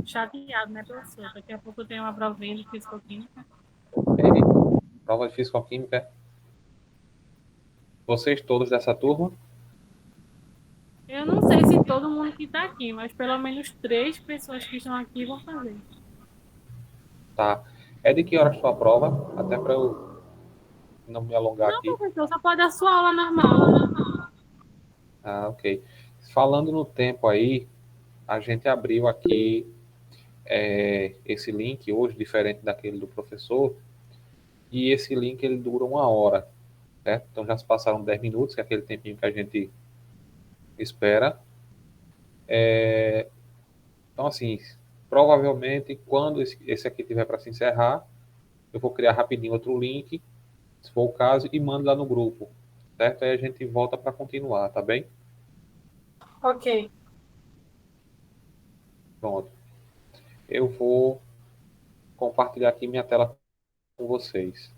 chateado, né, professor? Daqui a pouco eu tenho uma provinha de fisicoquímica. Prova de Físico-Química. Vocês todos dessa turma? Eu não sei se todo mundo que está aqui, mas pelo menos 3 pessoas que estão aqui vão fazer. Tá. É de que hora a sua prova? Até para eu não me alongar Não, aqui. professor, só pode dar sua aula normal. Ah, ok. Falando no tempo aí, a gente abriu aqui esse link hoje, diferente daquele do professor, e esse link ele dura 1 hora, certo? Então já se passaram 10 minutos, que é aquele tempinho que a gente espera. Então, assim, provavelmente, quando esse aqui tiver para se encerrar, eu vou criar rapidinho outro link, se for o caso, e mando lá no grupo, certo? Aí a gente volta para continuar, tá bem? Ok. Pronto. Eu vou compartilhar aqui minha tela com vocês.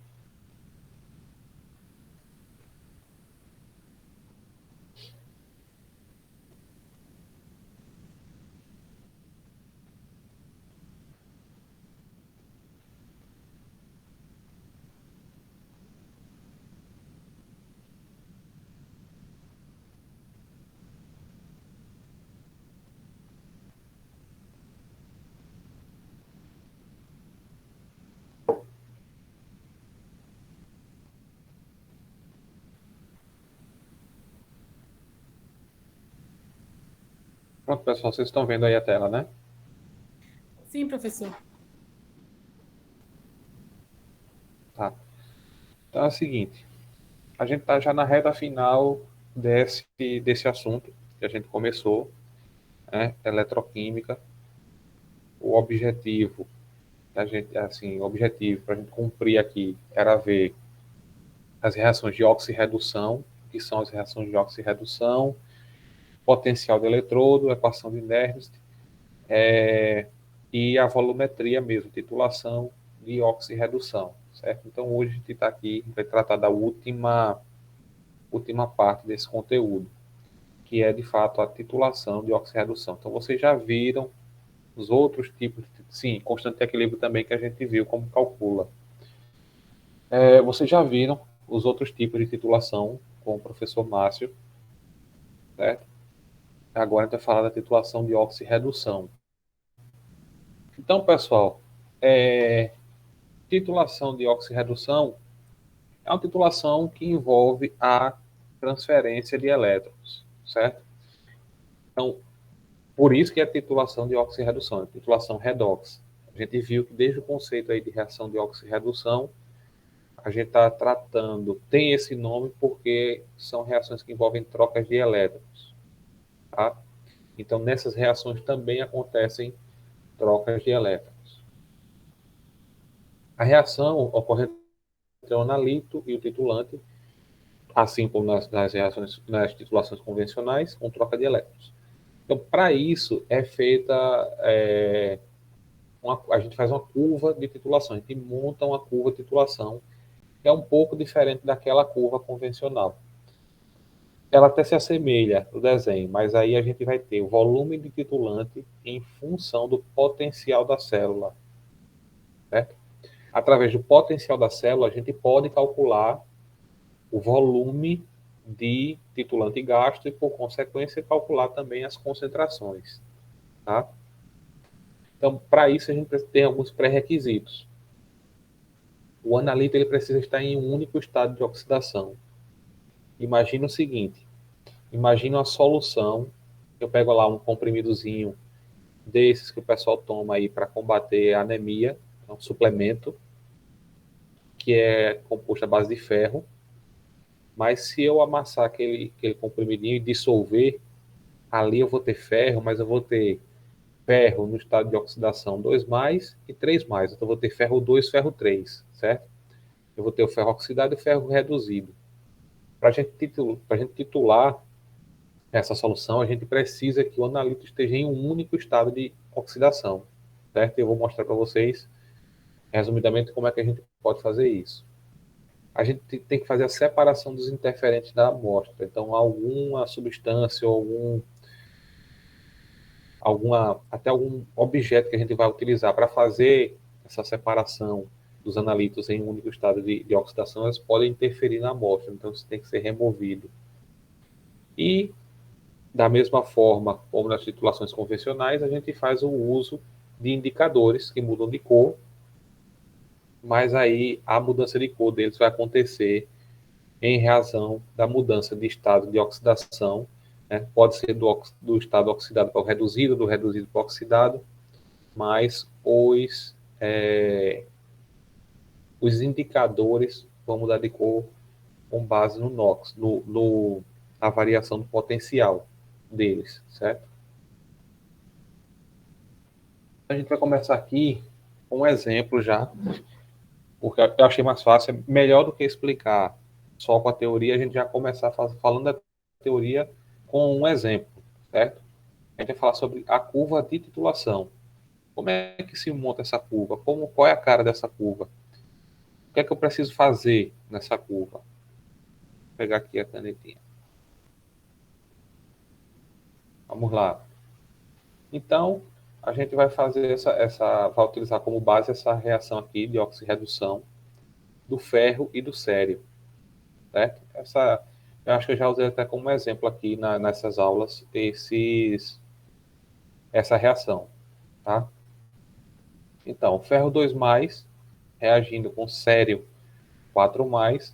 Pronto, pessoal, vocês estão vendo aí a tela, né? Sim, professor. Tá. Então é o seguinte, a gente está já na reta final desse assunto que a gente começou, né? Eletroquímica. O objetivo a gente, assim, o objetivo para a gente cumprir aqui era ver as reações de oxirredução, que são as reações de oxirredução, potencial de eletrodo, equação de Nernst, e a volumetria mesmo, titulação de oxirredução, certo? Então hoje a gente está aqui, vai tratar da última parte desse conteúdo, que é de fato a titulação de oxirredução. Então vocês já viram os outros tipos, sim, constante de equilíbrio também que a gente viu como calcula. Vocês já viram os outros tipos de titulação com o professor Márcio, certo? Agora a gente vai falar da titulação de oxirredução. Então, pessoal, titulação de oxirredução é uma titulação que envolve a transferência de elétrons, certo? Então, por isso que é titulação de oxirredução, é titulação redox. A gente viu que desde o conceito aí de reação de oxirredução, a gente está tratando, tem esse nome porque são reações que envolvem trocas de elétrons, tá? Então, nessas reações também acontecem trocas de elétrons. A reação ocorre entre o analito e o titulante, assim como nas reações, nas titulações convencionais, com troca de elétrons. Então, para isso, é feita, a gente faz uma curva de titulação, a gente monta uma curva de titulação, que é um pouco diferente daquela curva convencional. Ela até se assemelha no desenho, mas aí a gente vai ter o volume de titulante em função do potencial da célula, certo? Através do potencial da célula, a gente pode calcular o volume de titulante gasto e, por consequência, calcular também as concentrações. Tá? Então, para isso, a gente tem alguns pré-requisitos. O analito ele precisa estar em um único estado de oxidação. Imagina o seguinte, imagina uma solução, eu pego lá um comprimidozinho desses que o pessoal toma aí para combater a anemia, é um suplemento, que é composto à base de ferro, mas se eu amassar aquele comprimidinho e dissolver, ali eu vou ter ferro, mas eu vou ter ferro no estado de oxidação 2 mais e 3 mais. Então eu vou ter ferro 2, ferro 3, certo? Eu vou ter o ferro oxidado e o ferro reduzido. Para a gente titular essa solução, a gente precisa que o analito esteja em um único estado de oxidação, certo? Eu vou mostrar para vocês, resumidamente, como é que a gente pode fazer isso. A gente tem que fazer a separação dos interferentes da amostra. Então, alguma substância ou até algum objeto que a gente vai utilizar para fazer essa separação dos analíticos em um único estado de oxidação, elas podem interferir na amostra, então isso tem que ser removido. E, da mesma forma como nas titulações convencionais, a gente faz o uso de indicadores que mudam de cor, mas aí a mudança de cor deles vai acontecer em razão da mudança de estado de oxidação, né? Pode ser do estado oxidado para o reduzido, do reduzido para o oxidado, mas os indicadores vão mudar de cor com base no NOx, na variação do potencial deles, certo? A gente vai começar aqui com um exemplo já, porque eu achei mais fácil, melhor do que explicar só com a teoria, a gente já começar falando da teoria com um exemplo, certo? A gente vai falar sobre a curva de titulação. Como é que se monta essa curva? Qual é a cara dessa curva? O que é que eu preciso fazer nessa curva? Vou pegar aqui a canetinha. Vamos lá. Então, a gente vai fazer vai utilizar como base essa reação aqui de oxirredução do ferro e do cério, certo? Eu acho que eu já usei até como exemplo aqui nessas aulas essa reação, tá? Então, ferro 2+, reagindo com cério 4+,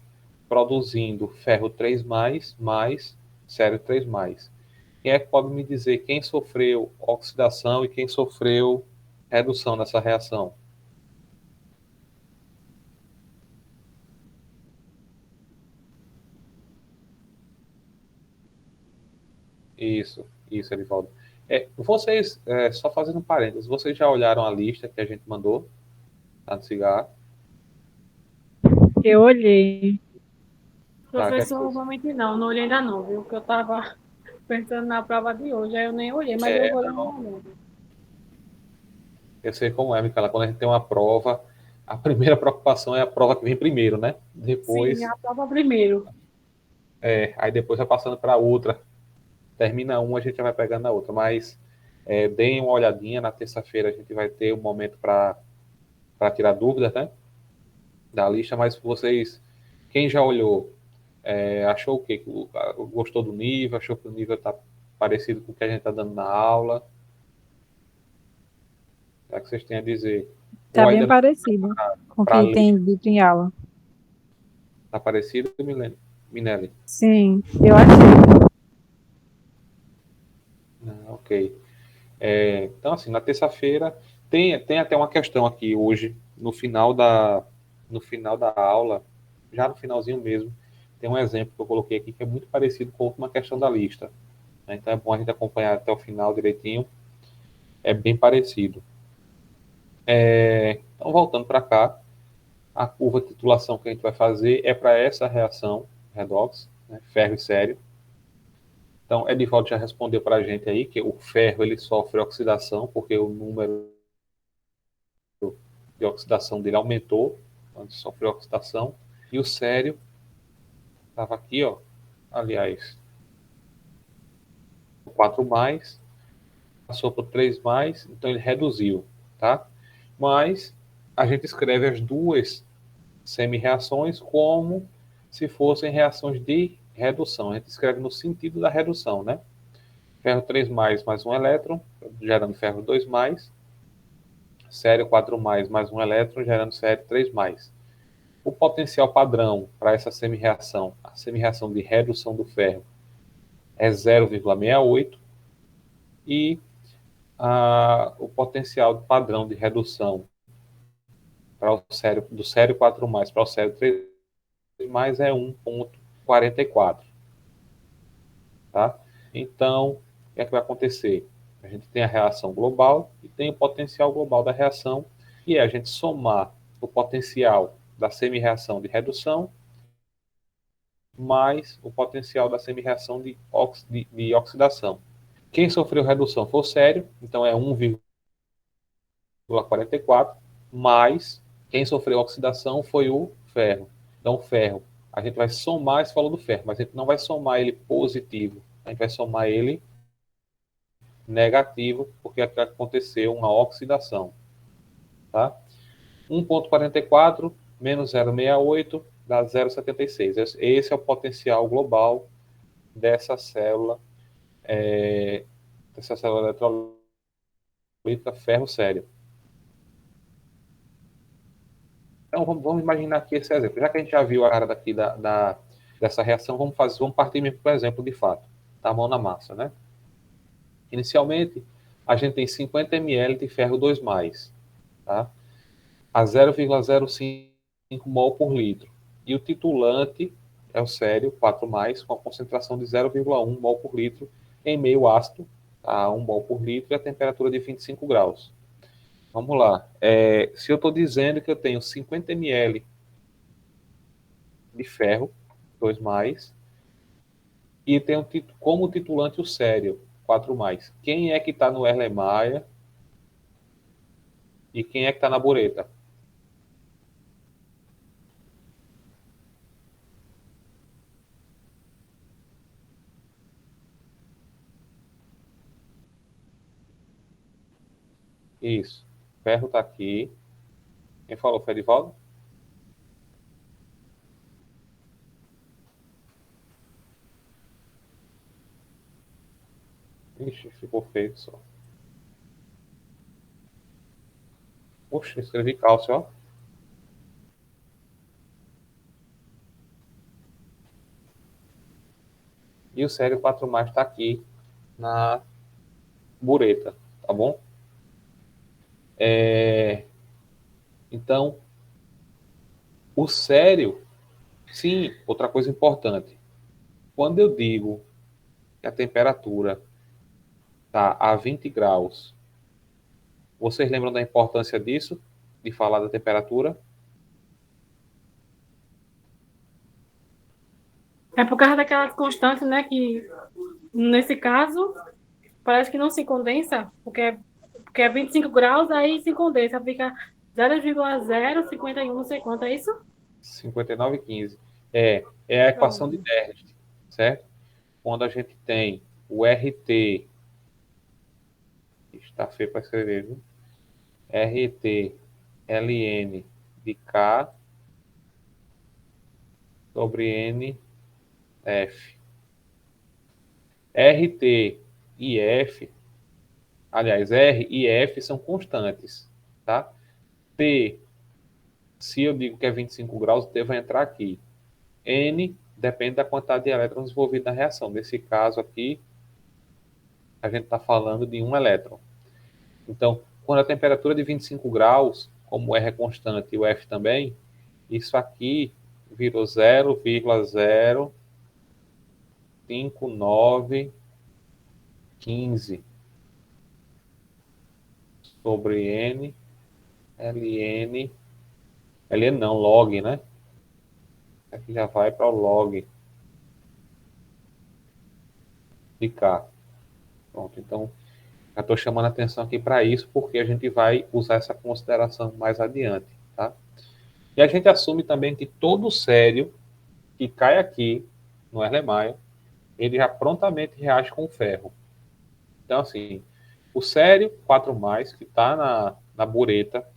produzindo ferro 3+, mais cério 3+. Quem é que pode me dizer quem sofreu oxidação e quem sofreu redução nessa reação? Isso, Edivaldo. Vocês, só fazendo um parênteses, vocês já olharam a lista que a gente mandou tá, no cigarro? Eu olhei. Tá, Professor, normalmente não olhei ainda não, viu? Porque eu estava pensando na prova de hoje, aí eu nem olhei, mas eu vou dar uma olhada. eu sei como é, Micaela, quando a gente tem uma prova, a primeira preocupação é a prova que vem primeiro, né? Sim, Depois, a prova primeiro. aí depois vai passando para outra. Termina uma, a gente já vai pegando a outra. Mas deem uma olhadinha, na terça-feira a gente vai ter um momento para tirar dúvidas, né? Da lista, mas vocês, quem já olhou, achou o quê? Gostou do nível? Achou que o nível está parecido com o que a gente está dando na aula? O que vocês têm a dizer? Ou Tá bem ainda parecido com o para que ler? tem dito em aula. Está parecido, Minelli? Sim, eu achei. Ah, ok. Então, assim, na terça-feira tem até uma questão aqui hoje, no final da aula, já no finalzinho mesmo, tem um exemplo que eu coloquei aqui que é muito parecido com a última questão da lista, né? Então é bom a gente acompanhar até o final direitinho, é bem parecido. Então, voltando para cá, a curva de titulação que a gente vai fazer é para essa reação redox, né, ferro e cério. Então, Edivaldo já respondeu para a gente aí que o ferro ele sofre oxidação, porque o número de oxidação dele aumentou, quando sofreu oxidação, e o cério estava aqui, ó, aliás, 4+, passou por 3+, então ele reduziu, tá? Mas a gente escreve as duas semi-reações como se fossem reações de redução. A gente escreve no sentido da redução, né? Ferro 3+, um elétron, gerando ferro 2+, cério 4+, mais um elétron, gerando cério 3+. O potencial padrão para essa semi-reação, a semi-reação de redução do ferro, é 0,68 e o potencial padrão de redução do sério 4+, para o sério 3+, é 1,44. Tá? Então, o que é que vai acontecer? A gente tem a reação global e tem o potencial global da reação, e é a gente somar o potencial da semi-reação de redução mais o potencial da semi-reação de oxidação. Quem sofreu redução foi o cério, então é 1,44, mais quem sofreu oxidação foi o ferro. Então, o ferro, a gente vai somar esse valor do ferro, mas a gente não vai somar ele positivo, a gente vai somar ele negativo, porque porque aconteceu uma oxidação. Tá? 1,44 menos 0,68 dá 0,76. Esse é o potencial global dessa célula eletrolítica ferro sério. Então, vamos imaginar aqui esse exemplo. Já que a gente já viu a cara daqui dessa reação, vamos partir mesmo para o exemplo de fato. Tá, a mão na massa, né? Inicialmente, a gente tem 50 ml de ferro 2+, tá? A 0,05 mol por litro. E o titulante é o sério, 4+, com a concentração de 0,1 mol por litro em meio ácido, tá? 1 mol por litro e a temperatura de 25 graus. Vamos lá. Se eu estou dizendo que eu tenho 50 ml de ferro, 2+, e tenho como titulante o sério, 4+. Quem é que está no Erlenmeyer e quem é que está na bureta? Isso. Ferro está aqui. Quem falou? Foi Edivaldo? Ixi, ficou feio só. Poxa, escrevi cálcio, ó. E o sério 4+ está aqui na bureta, tá bom? Então, o sério, sim, outra coisa importante. Quando eu digo que a temperatura está a 20 graus, vocês lembram da importância disso? De falar da temperatura? É por causa daquelas constantes, né? Que nesse caso parece que não se condensa, porque é 25 graus, aí se condensa, fica 0,051, não sei quanto, é isso? 59,15. É a equação de Nernst, certo? Quando a gente tem o RT, está feio para escrever, viu? RT ln de K sobre NF. RT e F, aliás, R e F são constantes, tá? T, se eu digo que é 25 graus, T vai entrar aqui. N depende da quantidade de elétrons envolvidos na reação. Nesse caso aqui, a gente está falando de 1 elétron. Então, quando a temperatura é de 25 graus, como o R é constante e o F também, isso aqui virou 0,05915 sobre N, ln, ln não, log, né? Aqui já vai para o log de K. Pronto, então já estou chamando a atenção aqui para isso, porque a gente vai usar essa consideração mais adiante, tá? E a gente assume também que todo sério que cai aqui no Erlenmeyer, ele já prontamente reage com o ferro. Então, assim, o sério 4+, que está na bureta,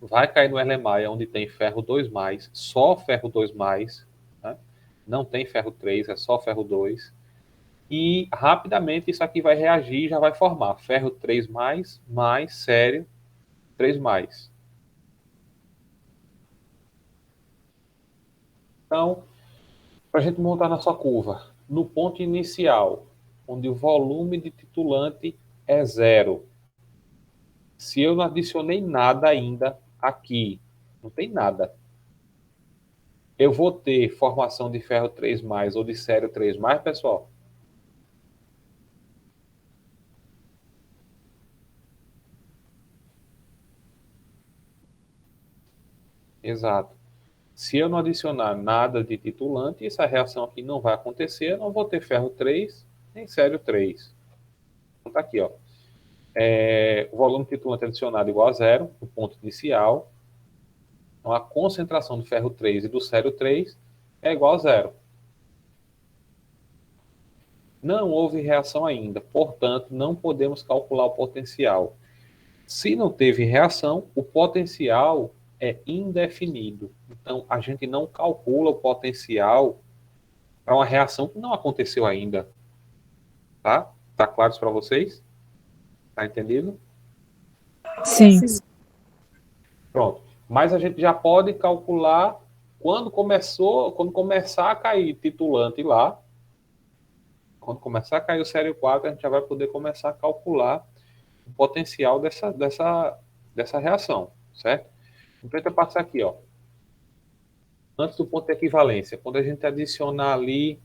vai cair no Erlenmeyer, onde tem ferro 2+, só ferro 2+, né? Não tem ferro 3, é só ferro 2. E rapidamente isso aqui vai reagir e já vai formar ferro 3+, mais sério 3+. Então, para a gente montar nossa curva, no ponto inicial, onde o volume de titulante é 0, se eu não adicionei nada ainda aqui, não tem nada, eu vou ter formação de ferro 3+, ou de sério 3+, pessoal? Exato. Se eu não adicionar nada de titulante, essa reação aqui não vai acontecer, eu não vou ter ferro 3, nem sério 3. Então tá aqui, ó. O volume titulante adicionado igual a 0, no ponto inicial. Então a concentração do ferro 3 e do sério 3 é igual a 0. Não houve reação ainda, portanto, não podemos calcular o potencial. Se não teve reação, o potencial é indefinido. Então, a gente não calcula o potencial para uma reação que não aconteceu ainda. Tá? Tá claro isso para vocês? Tá entendido? Sim. Pronto. Mas a gente já pode calcular quando começar a cair titulante lá, quando começar a cair o série 4, a gente já vai poder começar a calcular o potencial dessa reação, certo? Então, a gente vai passar aqui, ó. Antes do ponto de equivalência, quando a gente adicionar ali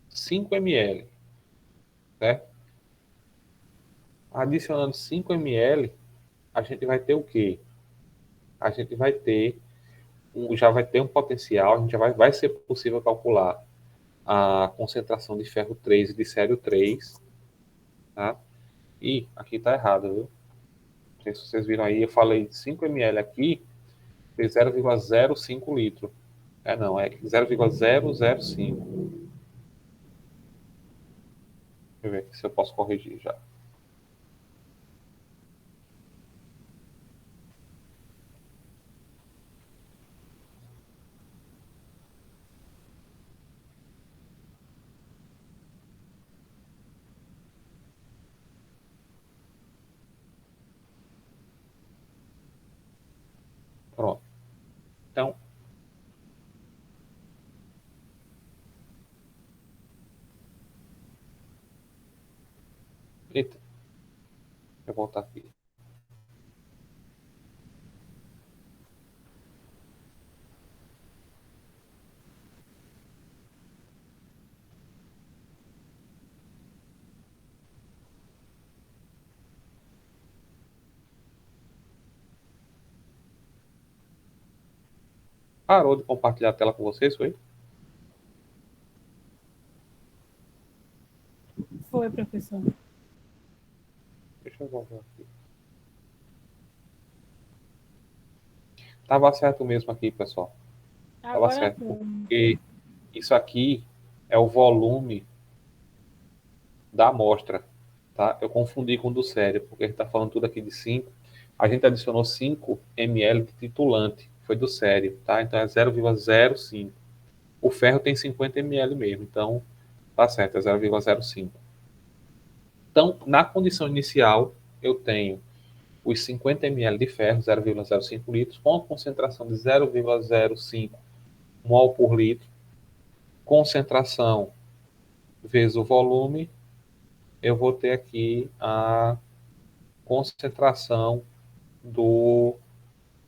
5 ml, certo? Adicionando 5 ml, a gente vai ter o quê? A gente vai ter já vai ter um potencial, a gente já vai ser possível calcular a concentração de ferro 3 e de sério 3, tá? E aqui está errado, viu? Não sei se vocês viram aí, eu falei 5 ml aqui, foi 0,05 litro. Não, é 0,005. Deixa eu ver aqui se eu posso corrigir já. Pronto. Então, eita, deixa eu voltar aqui. Parou de compartilhar a tela com vocês, foi? Foi, professor. Deixa eu voltar aqui. Tava certo mesmo aqui, pessoal. Tava Agora certo. sim. Porque isso aqui é o volume da amostra, tá? Eu confundi com o do sério, porque a gente está falando tudo aqui de 5. A gente adicionou 5 ml de titulante, foi do sério, tá? Então é 0,05. O ferro tem 50 ml mesmo, então tá certo, é 0,05. Então, na condição inicial, eu tenho os 50 ml de ferro, 0,05 litros, com a concentração de 0,05 mol por litro, concentração vezes o volume, eu vou ter aqui a concentração do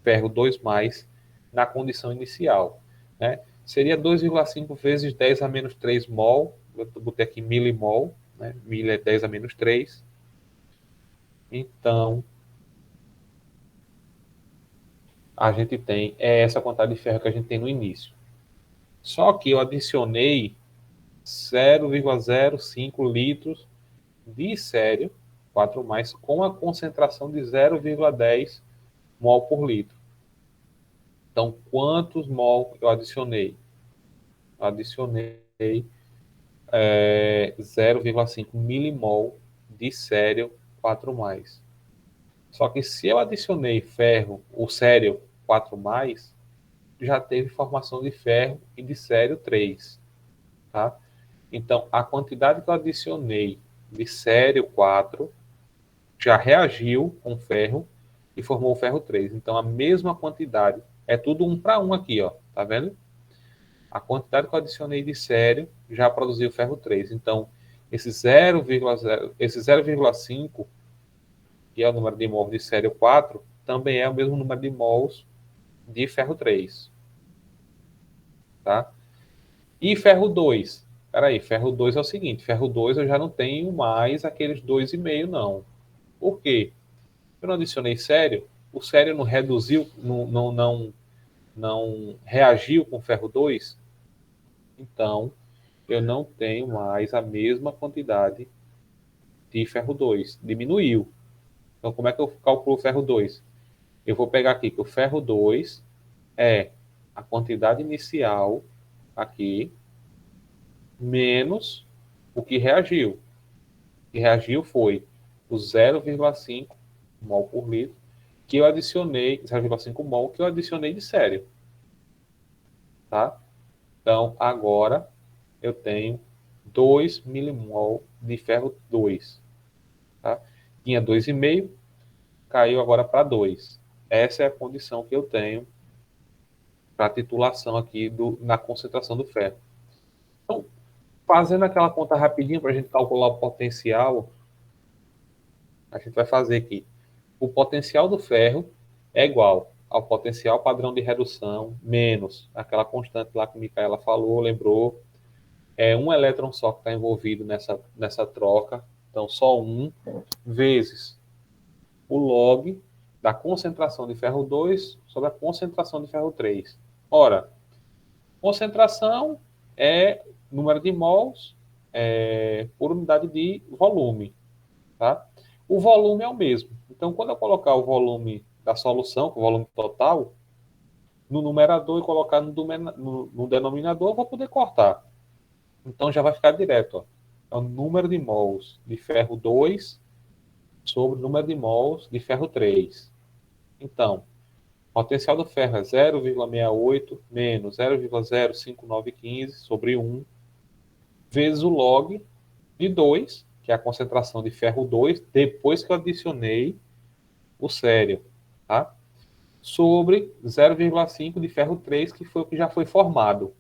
ferro 2 mais na condição inicial, né? Seria 2,5 vezes 10 a menos 3 mol, eu botei aqui milimol, né? Mil é 10 a menos 3. Então, a gente tem essa quantidade de ferro que a gente tem no início. Só que eu adicionei 0,05 litros de sério, 4 mais, com a concentração de 0,10 mol por litro. Então, quantos mol eu adicionei? Adicionei 0,5 milimol de sério 4 mais. Só que se eu adicionei ferro, o sério 4 mais, já teve formação de ferro e de sério 3. Tá? Então, a quantidade que eu adicionei de sério 4 já reagiu com ferro e formou o ferro 3. Então, a mesma quantidade. É tudo 1 para 1 aqui, ó. Tá vendo? A quantidade que eu adicionei de sério já produziu ferro 3. Então, esse 0,5, que é o número de mols de sério 4, também é o mesmo número de mols de ferro 3. Tá? E ferro 2? Peraí, ferro 2 é o seguinte, ferro 2 eu já não tenho mais aqueles 2,5, não. Por quê? Eu não adicionei sério, o sério não reduziu, não reagiu com ferro 2, então eu não tenho mais a mesma quantidade de ferro 2. Diminuiu. Então, como é que eu calculo o ferro 2? Eu vou pegar aqui que o ferro 2 é a quantidade inicial aqui menos o que reagiu. O que reagiu foi o 0,5 mol por litro que eu adicionei, 0,5 mol que eu adicionei de sério. Tá? Então, agora eu tenho 2 milimol de ferro 2. Tá? Tinha 2,5, caiu agora para 2. Essa é a condição que eu tenho para a titulação aqui na concentração do ferro. Então, fazendo aquela conta rapidinho para a gente calcular o potencial, a gente vai fazer aqui. O potencial do ferro é igual ao potencial padrão de redução menos aquela constante lá que a Micaela falou, lembrou. É um elétron só que está envolvido nessa troca, então só um, vezes o log da concentração de ferro 2 sobre a concentração de ferro 3. Ora, concentração é número de mols por unidade de volume. Tá? O volume é o mesmo. Então, quando eu colocar o volume da solução, o volume total, no numerador e colocar no denominador, eu vou poder cortar. Então, já vai ficar direto. Ó. É o número de mols de ferro 2 sobre o número de mols de ferro 3. Então, o potencial do ferro é 0,68 menos 0,05915 sobre 1, vezes o log de 2, que é a concentração de ferro 2, depois que eu adicionei o sério, tá? Sobre 0,5 de ferro 3, que foi o que já foi formado.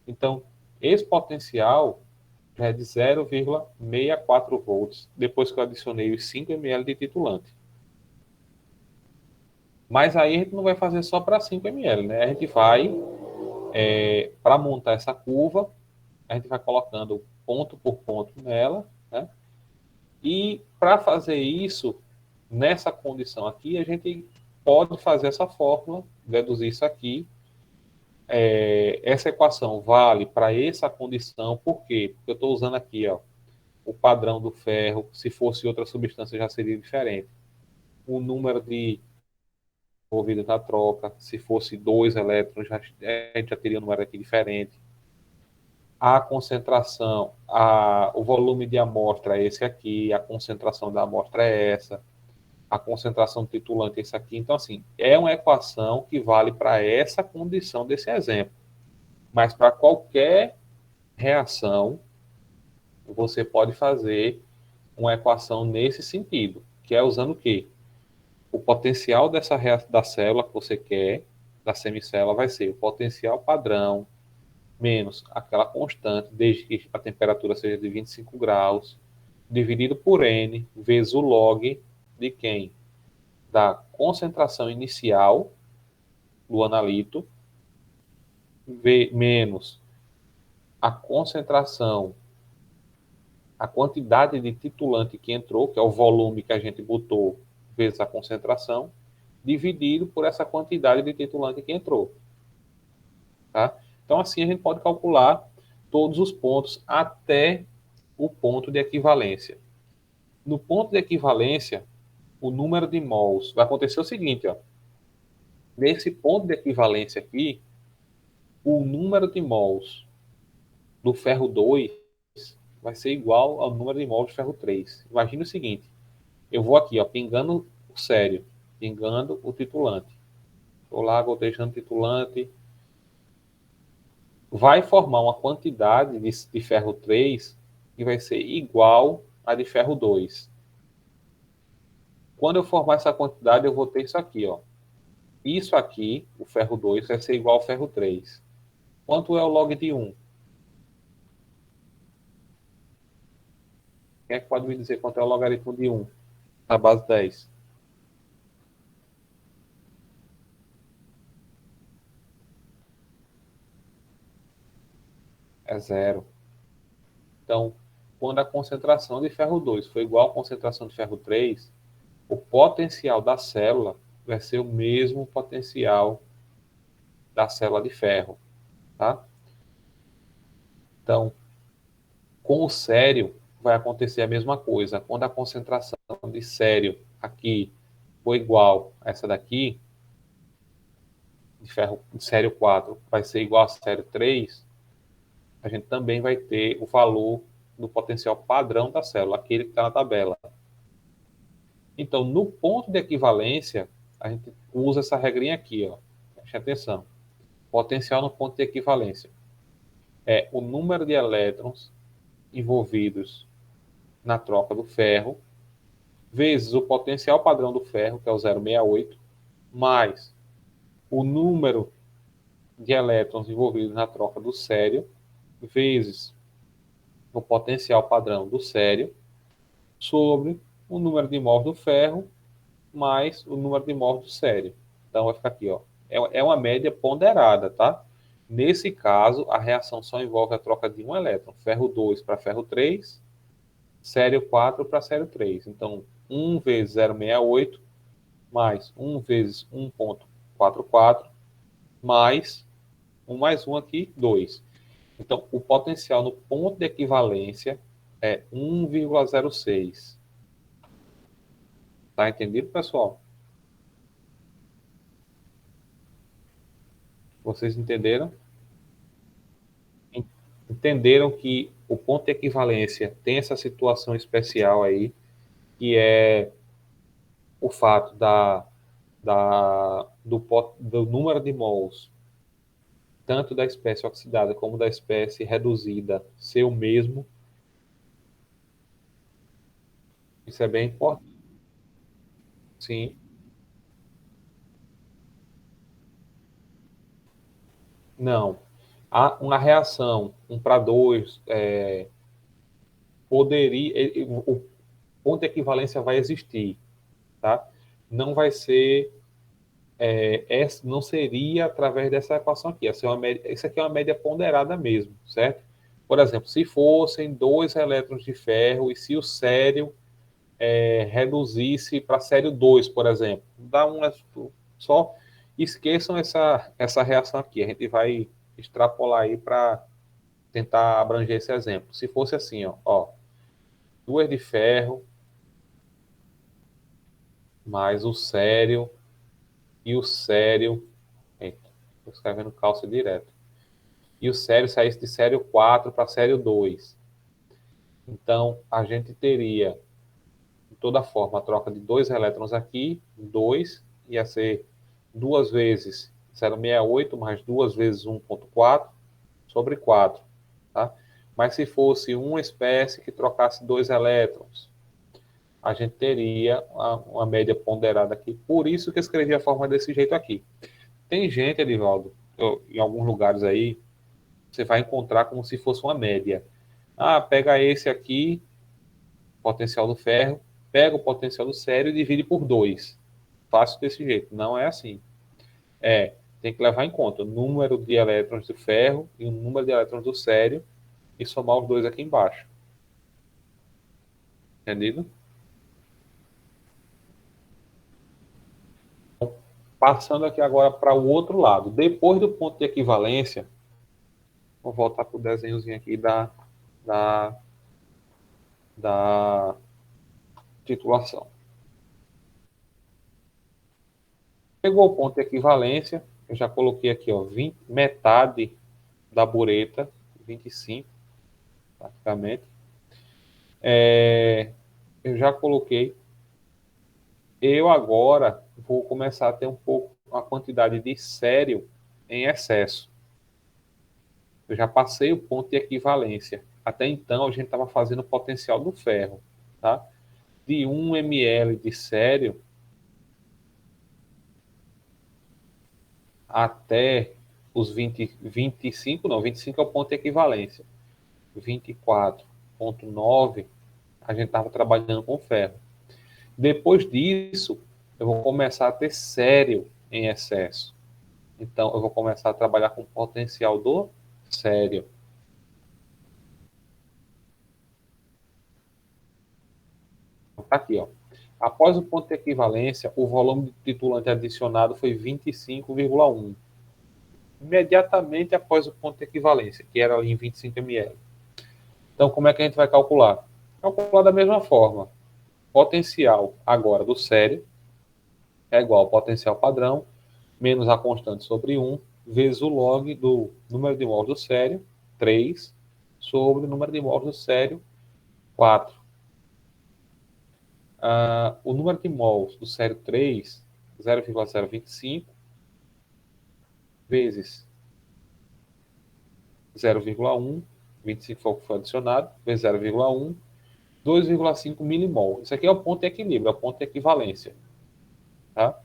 Então, esse potencial já é de 0,64 volts, depois que eu adicionei os 5 ml de titulante. Mas aí a gente não vai fazer só para 5 ml, né? A gente vai, para montar essa curva, a gente vai colocando ponto por ponto nela, né? E para fazer isso, nessa condição aqui, a gente pode fazer essa fórmula, deduzir isso aqui. Essa equação vale para essa condição, por quê? Porque eu estou usando aqui ó, o padrão do ferro, se fosse outra substância já seria diferente. O número de envolvidos na troca, se fosse 2 elétrons, a gente já teria um número aqui diferente. A concentração, o volume de amostra é esse aqui, a concentração da amostra é essa, a concentração do titulante é esse aqui. Então, assim, é uma equação que vale para essa condição desse exemplo. Mas para qualquer reação, você pode fazer uma equação nesse sentido, que é usando o quê? O potencial da célula que você quer, da semicélula, vai ser o potencial padrão menos aquela constante, desde que a temperatura seja de 25 graus, dividido por N, vezes o log de quem? Da concentração inicial do analito, menos a concentração, a quantidade de titulante que entrou, que é o volume que a gente botou, vezes a concentração, dividido por essa quantidade de titulante que entrou. Tá? Então, assim, a gente pode calcular todos os pontos até o ponto de equivalência. No ponto de equivalência, o número de mols vai acontecer o seguinte, ó. Nesse ponto de equivalência aqui, o número de mols do ferro 2 vai ser igual ao número de mols do ferro 3. Imagina o seguinte, eu vou aqui, ó, pingando o sério, pingando o titulante. Estou lá gotejando o titulante, vai formar uma quantidade de ferro 3 que vai ser igual à de ferro 2. Quando eu formar essa quantidade, eu vou ter isso aqui, ó. Isso aqui, o ferro 2, vai ser igual ao ferro 3. Quanto é o log de 1? Quem é que pode me dizer quanto é o logaritmo de 1? Na base 10. É zero. Então, quando a concentração de ferro 2 for igual à concentração de ferro 3, o potencial da célula vai ser o mesmo potencial da célula de ferro. Tá? Então, com o sério, vai acontecer a mesma coisa. Quando a concentração de sério aqui for igual a essa daqui, de ferro de sério 4, vai ser igual a sério 3, a gente também vai ter o valor do potencial padrão da célula, aquele que está na tabela. Então, no ponto de equivalência, a gente usa essa regrinha aqui, ó. Preste atenção. Potencial no ponto de equivalência é o número de elétrons envolvidos na troca do ferro, vezes o potencial padrão do ferro, que é o 0,68, mais o número de elétrons envolvidos na troca do cério, vezes o potencial padrão do cério, sobre o número de mols do ferro, mais o número de mols do cério. Então, vai ficar aqui, ó. É uma média ponderada, tá? Nesse caso, a reação só envolve a troca de um elétron, ferro 2 para ferro 3, sério 4 para sério 3. Então, 1 vezes 0,68, mais 1 vezes 1,44, mais 1 mais 1 aqui, 2. Então, o potencial no ponto de equivalência é 1,06. Tá entendido, pessoal? Vocês entenderam? Entenderam que o ponto de equivalência tem essa situação especial aí, que é o fato do número de mols, tanto da espécie oxidada como da espécie reduzida, ser o mesmo. Isso é bem importante. Sim. Não. Há uma reação 1 para 2, poderia. O ponto de equivalência vai existir, tá? Não vai ser. Não seria através dessa equação aqui. Isso aqui é uma média ponderada mesmo, certo? Por exemplo, se fossem 2 elétrons de ferro e se o sério reduzisse para sério 2, por exemplo. Só esqueçam essa reação aqui. A gente vai extrapolar aí para tentar abranger esse exemplo. Se fosse assim, ó 2 de ferro mais o sério e o sério. Eita, estou escrevendo cálcio direto. E o sério saísse de sério 4 para sério 2. Então, a gente teria, de toda forma, a troca de 2 elétrons aqui, 2, ia ser 2 vezes 0,68 mais 2 vezes 1,4 sobre 4. Tá? Mas se fosse uma espécie que trocasse 2 elétrons, a gente teria uma média ponderada aqui. Por isso que eu escrevi a forma desse jeito aqui. Tem gente, Edivaldo, em alguns lugares aí, você vai encontrar como se fosse uma média. Pega esse aqui, potencial do ferro, pega o potencial do sério e divide por 2. Fácil desse jeito. Não é assim. Tem que levar em conta o número de elétrons do ferro e o número de elétrons do sério e somar os dois aqui embaixo. Entendido? Passando aqui agora para o outro lado. Depois do ponto de equivalência, vou voltar para o desenhozinho aqui da titulação. Pegou o ponto de equivalência, eu já coloquei aqui, ó, metade da bureta, 25, praticamente. Eu já coloquei. Eu agora vou começar a ter um pouco a quantidade de sério em excesso. Eu já passei o ponto de equivalência. Até então, a gente estava fazendo o potencial do ferro. Tá? De 1 ml de sério até os 25 é o ponto de equivalência. 24,9, a gente estava trabalhando com ferro. Depois disso, eu vou começar a ter sério em excesso. Então, eu vou começar a trabalhar com o potencial do sério. Está aqui, ó. Após o ponto de equivalência, o volume de titulante adicionado foi 25,1. Imediatamente após o ponto de equivalência, que era ali em 25 ml. Então, como é que a gente vai calcular? Calcular da mesma forma. Potencial agora do sério é igual ao potencial padrão, menos a constante sobre 1, vezes o log do número de mols do sério, 3 sobre o número de mols do sério 4. O número de mols do sério 3, 0,025, vezes 0,1, 25 foi o que foi adicionado, vezes 0,1, 2,5 milimol. Isso aqui é o ponto de equilíbrio, é o ponto de equivalência. Tá?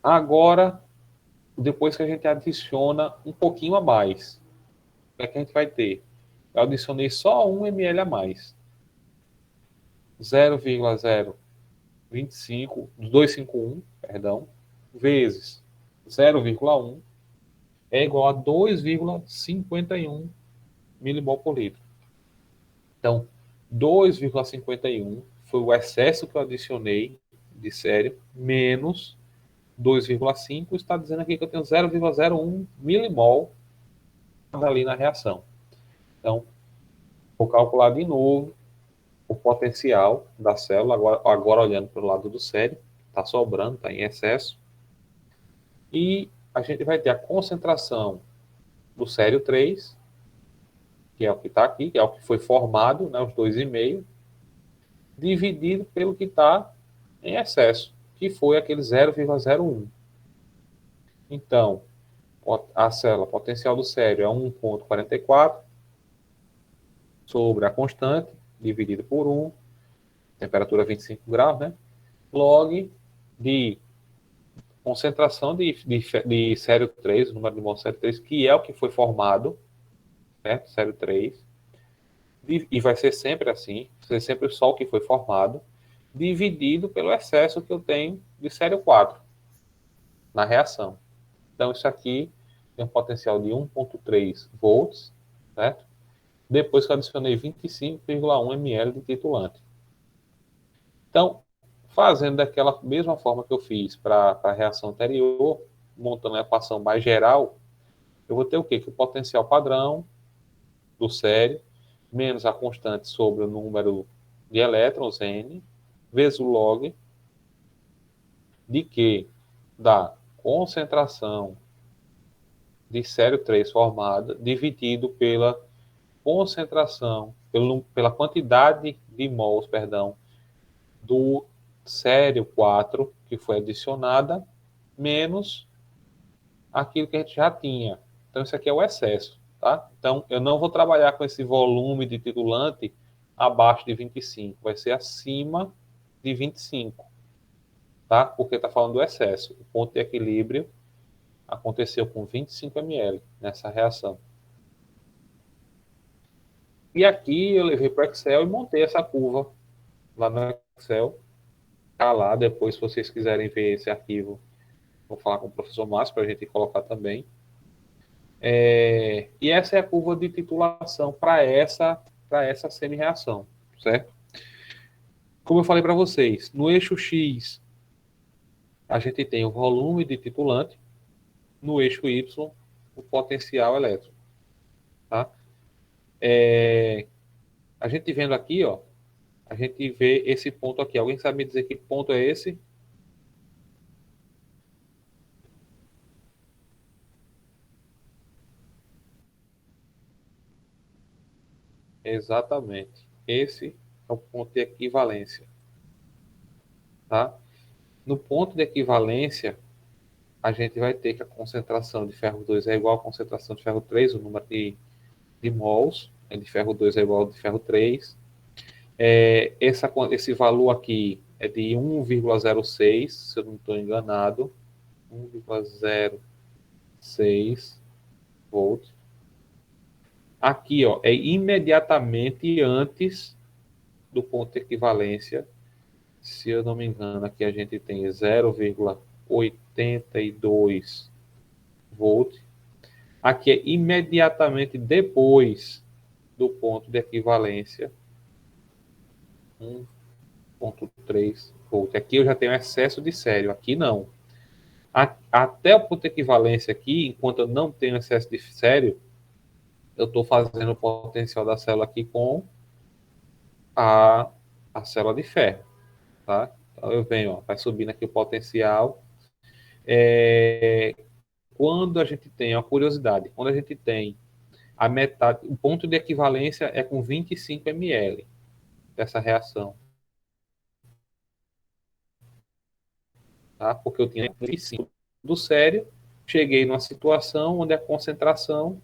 Agora, depois que a gente adiciona um pouquinho a mais, o que é que a gente vai ter? Eu adicionei só 1 ml a mais. 0,025, 251, perdão, vezes 0,1 é igual a 2,51 milimol por litro. Então, 2,51 foi o excesso que eu adicionei de sério, menos 2,5, está dizendo aqui que eu tenho 0,01 milimol ali na reação. Então, vou calcular de novo o potencial da célula, agora olhando para o lado do sério, está sobrando, está em excesso. E a gente vai ter a concentração do sério 3, que é o que está aqui, que é o que foi formado, né, os 2,5, dividido pelo que está em excesso, que foi aquele 0,01. Então, a célula potencial do sério é 1,44 sobre a constante, dividido por 1, temperatura 25 graus, né? Log de concentração de sério 3, o número de mols sério 3, que é o que foi formado, né? Sério 3, e vai ser sempre assim, vai ser sempre só o que foi formado, dividido pelo excesso que eu tenho de sério 4 na reação. Então, isso aqui tem um potencial de 1,3 volts, certo? Depois que eu adicionei 25,1 ml de titulante. Então, fazendo daquela mesma forma que eu fiz para a reação anterior, montando a equação mais geral, eu vou ter o quê? Que o potencial padrão do sério, menos a constante sobre o número de elétrons, N, vezes o log de Q da concentração de sério 3 formada, dividido pela concentração, pela quantidade de mols, perdão, do sério 4 que foi adicionada, menos aquilo que a gente já tinha. Então, isso aqui é o excesso, tá? Então, eu não vou trabalhar com esse volume de titulante abaixo de 25, vai ser acima de 25, tá? Porque está falando do excesso. O ponto de equilíbrio aconteceu com 25 ml nessa reação. E aqui eu levei para o Excel e montei essa curva lá no Excel. Tá lá, depois se vocês quiserem ver esse arquivo, vou falar com o professor Márcio para a gente colocar também. E essa é a curva de titulação para essa semi-reação, certo? Como eu falei para vocês, no eixo X, a gente tem o volume de titulante, no eixo Y, o potencial elétrico. Tá? A gente vendo aqui, ó, a gente vê esse ponto aqui. Alguém sabe me dizer que ponto é esse? Exatamente. Esse é o ponto de equivalência. Tá? No ponto de equivalência, a gente vai ter que a concentração de ferro 2 é igual à concentração de ferro 3, o número de mols, né, de ferro 2 é igual ao de ferro 3. Esse valor aqui é de 1,06, se eu não estou enganado, 1,06 volts. Aqui, ó, é imediatamente antes do ponto de equivalência. Se eu não me engano, aqui a gente tem 0,82 volts. Aqui é imediatamente depois do ponto de equivalência, 1,3 volts. Aqui eu já tenho excesso de sério, aqui não. Até o ponto de equivalência aqui, enquanto eu não tenho excesso de sério, eu estou fazendo o potencial da célula aqui com a célula de ferro. Tá? Então eu venho, ó, vai subindo aqui o potencial. Quando a gente tem, a curiosidade, quando a gente tem a metade, o ponto de equivalência é com 25 ml dessa reação. Tá? Porque eu tinha 25 do sério, cheguei numa situação onde a concentração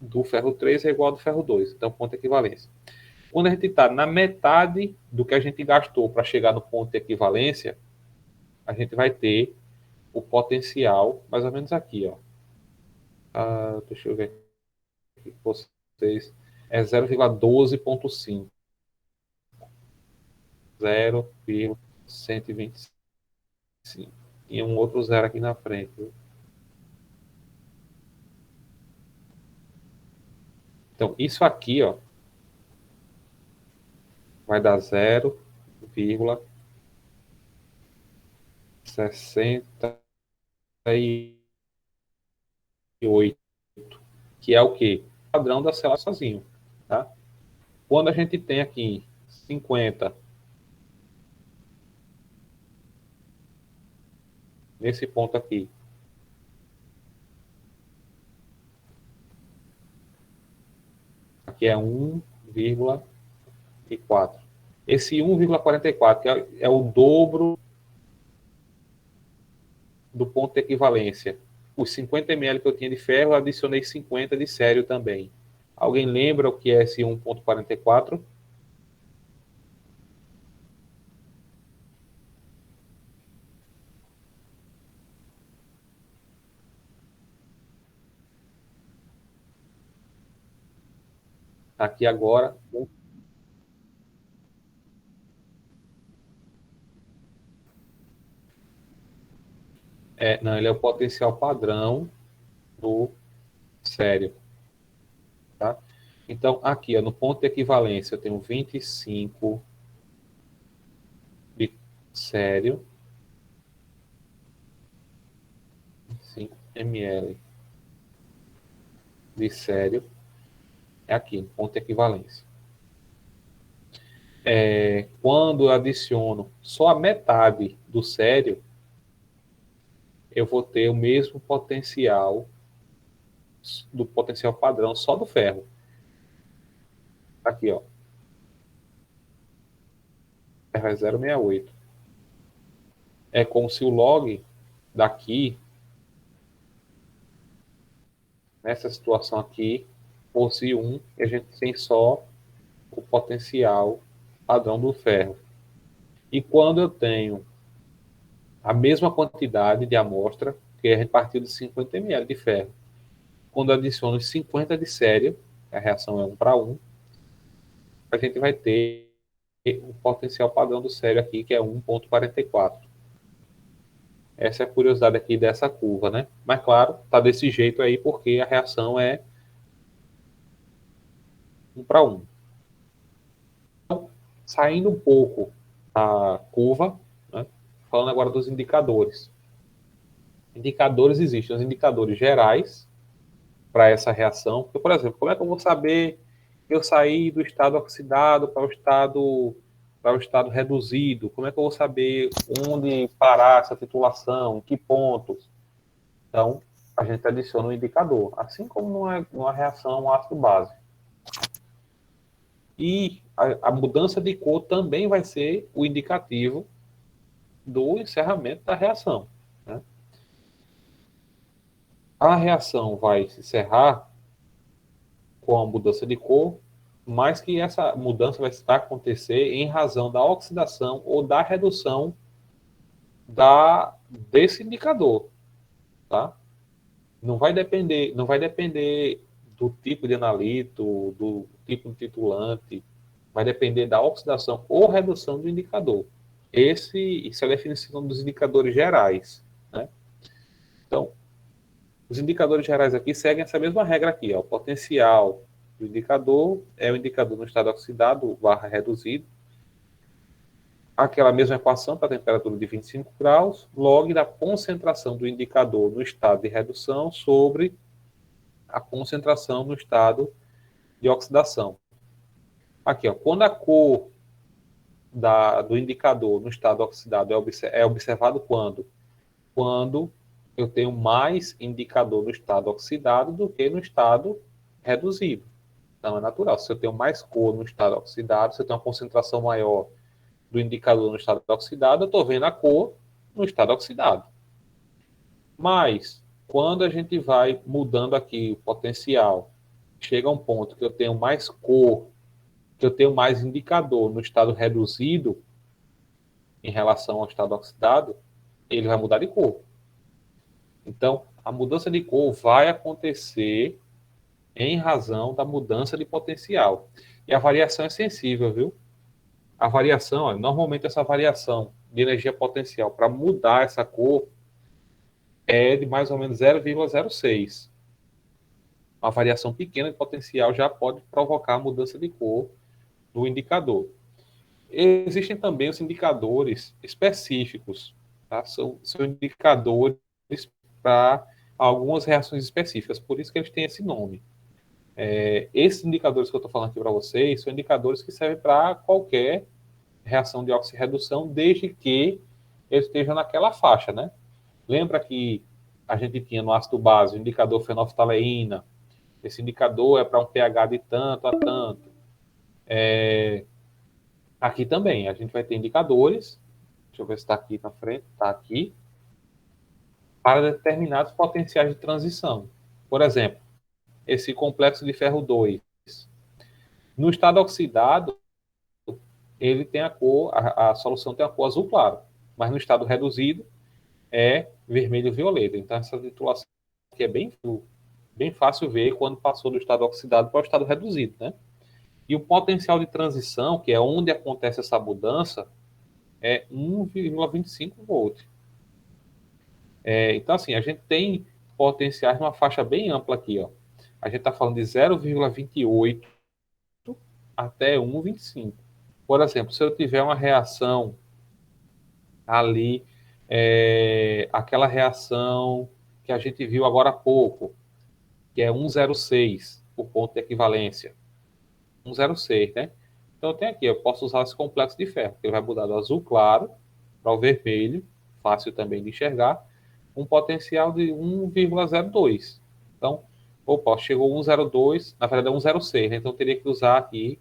do ferro 3 é igual ao do ferro 2. Então, ponto de equivalência. Quando a gente está na metade do que a gente gastou para chegar no ponto de equivalência, a gente vai ter o potencial, mais ou menos aqui, ó. Deixa eu ver aqui com vocês. É 0,12.5. 0,125. E um outro zero aqui na frente. Viu? Então, isso aqui, ó, vai dar 0,68, que é o quê? O padrão da célula sozinho, tá? Quando a gente tem aqui 50, nesse ponto aqui, aqui é 1,4. Esse 1,44 é o dobro do ponto de equivalência. Os 50 ml que eu tinha de ferro, eu adicionei 50 de sério também. Alguém lembra o que é esse 1,44? Aqui agora. Não, ele é o potencial padrão do sério. Tá? Então, aqui, ó, no ponto de equivalência, eu tenho 25 de sério, 5 ml de sério, é aqui, no ponto de equivalência. Quando eu adiciono só a metade do sério, eu vou ter o mesmo potencial do potencial padrão só do ferro. Aqui, ó. Ferro é 0,68. É como se o log daqui, nessa situação aqui, fosse 1 e a gente tem só o potencial padrão do ferro. E quando eu tenho a mesma quantidade de amostra, que é repartido de 50 ml de ferro, quando eu adiciono 50 de sério, a reação é 1 para 1, a gente vai ter o potencial padrão do sério aqui, que é 1,44. Essa é a curiosidade aqui dessa curva, né? Mas, claro, tá desse jeito aí porque a reação é 1 para 1. Então, saindo um pouco da curva, né? Falando agora dos indicadores. Indicadores existem, os indicadores gerais para essa reação. Porque, por exemplo, como é que eu vou saber que eu saí do estado oxidado para o estado reduzido? Como é que eu vou saber onde parar essa titulação, em que pontos? Então, a gente adiciona um indicador, assim como numa reação ácido-base. E a mudança de cor também vai ser o indicativo do encerramento da reação. Né? A reação vai se encerrar com a mudança de cor, mas que essa mudança vai acontecer em razão da oxidação ou da redução desse indicador. Tá? Não vai depender do tipo de analito, do tipo de titulante, vai depender da oxidação ou redução do indicador. Isso é a definição dos indicadores gerais. Né? Então, os indicadores gerais aqui seguem essa mesma regra aqui. Ó. O potencial do indicador é o indicador no estado oxidado barra reduzido. Aquela mesma equação para a temperatura de 25 graus, log da concentração do indicador no estado de redução sobre a concentração no estado de oxidação. Aqui, ó, quando a cor do indicador no estado oxidado é observado quando? Quando eu tenho mais indicador no estado oxidado do que no estado reduzido. Não é natural. Se eu tenho mais cor no estado oxidado, se eu tenho uma concentração maior do indicador no estado oxidado, eu estou vendo a cor no estado oxidado. Mas, quando a gente vai mudando aqui o potencial, chega a um ponto que eu tenho mais cor, que eu tenho mais indicador no estado reduzido em relação ao estado oxidado, ele vai mudar de cor. Então, a mudança de cor vai acontecer em razão da mudança de potencial. E a variação é sensível, viu? A variação, ó, normalmente essa variação de energia potencial para mudar essa cor é de mais ou menos 0,06. Uma variação pequena de potencial já pode provocar a mudança de cor do indicador. Existem também os indicadores específicos, tá? São indicadores para algumas reações específicas, por isso que eles têm esse nome. Esses indicadores que eu estou falando aqui para vocês são indicadores que servem para qualquer reação de oxirredução, desde que eles estejam naquela faixa, né? Lembra que a gente tinha no ácido base o indicador fenolftaleína. Esse indicador é para um pH de tanto a tanto. Aqui também, a gente vai ter indicadores. Deixa eu ver se está aqui na frente. Está aqui. Para determinados potenciais de transição. Por exemplo, esse complexo de ferro 2. No estado oxidado, ele tem a cor, a solução tem a cor azul claro. Mas no estado reduzido, é vermelho-violeta. Então, essa titulação aqui é bem fácil ver quando passou do estado oxidado para o estado reduzido, né? E o potencial de transição, que é onde acontece essa mudança, é 1,25 volt. Então, assim, a gente tem potenciais numa faixa bem ampla aqui, ó. A gente está falando de 0,28 até 1,25. Por exemplo, se eu tiver uma reação ali, aquela reação que a gente viu agora há pouco, que é 1,06 por ponto de equivalência. 1,06, né? Então, tem aqui, eu posso usar esse complexo de ferro, que ele vai mudar do azul claro para o vermelho, fácil também de enxergar, um potencial de 1,02. Então, opa, chegou 1,02, na verdade é 1,06, né? Então, teria que usar aqui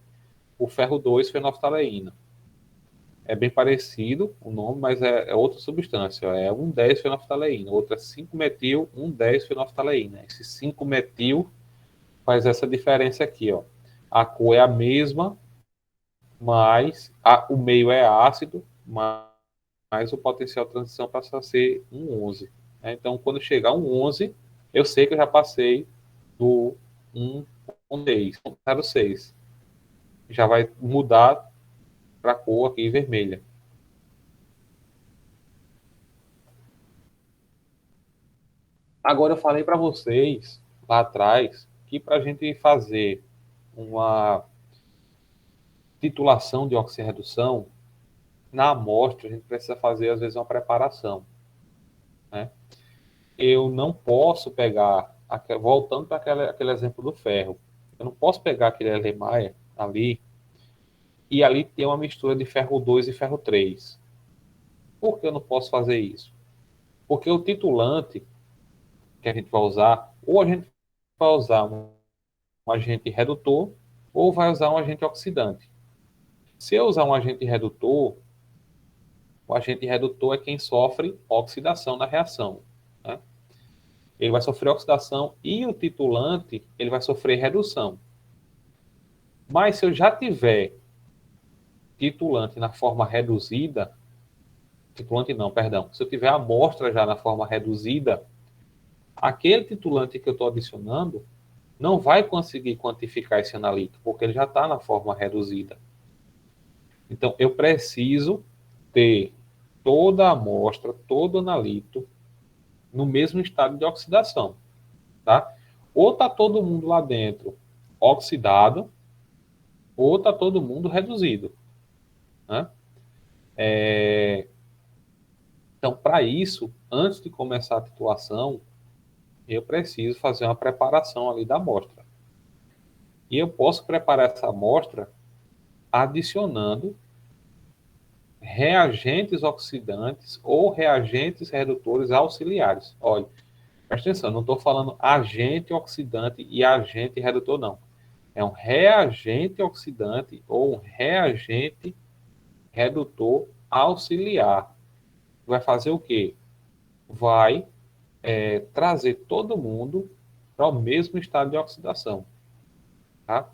o ferro 2 fenolftaleína. É bem parecido o nome, mas é outra substância. É 1,10 fenolftaleína, outra 5-metil 1,10 fenolftaleína. Esse 5-metil faz essa diferença aqui, ó. A cor é a mesma, mas o meio é ácido, mas o potencial de transição passa a ser 1,11. Né? Então, quando chegar a 1,11, eu sei que eu já passei do 1,06. Já vai mudar para a cor aqui vermelha. Agora, eu falei para vocês lá atrás que para a gente fazer uma titulação de oxirredução, na amostra a gente precisa fazer, às vezes, uma preparação. Né? Eu não posso pegar, voltando para aquele exemplo do ferro, eu não posso pegar aquele Erlenmeyer ali e ali ter uma mistura de ferro 2 e ferro 3. Por que eu não posso fazer isso? Porque o titulante que a gente vai usar, ou a gente vai usar um agente redutor, ou vai usar um agente oxidante. Se eu usar um agente redutor, o agente redutor é quem sofre oxidação na reação. Né? Ele vai sofrer oxidação e o titulante ele vai sofrer redução. Mas se eu já tiver titulante na forma reduzida, titulante não, perdão, se eu tiver a amostra já na forma reduzida, aquele titulante que eu estou adicionando não vai conseguir quantificar esse analito, porque ele já está na forma reduzida. Então, eu preciso ter toda a amostra, todo o analito, no mesmo estado de oxidação. Tá? Ou está todo mundo lá dentro oxidado, ou está todo mundo reduzido. Né? Então, para isso, antes de começar a titulação, eu preciso fazer uma preparação ali da amostra. E eu posso preparar essa amostra adicionando reagentes oxidantes ou reagentes redutores auxiliares. Olha, Presta atenção, não estou falando agente oxidante e agente redutor, não. É um reagente oxidante ou um reagente redutor auxiliar. Vai fazer o quê? Vai trazer todo mundo para o mesmo estado de oxidação. Tá?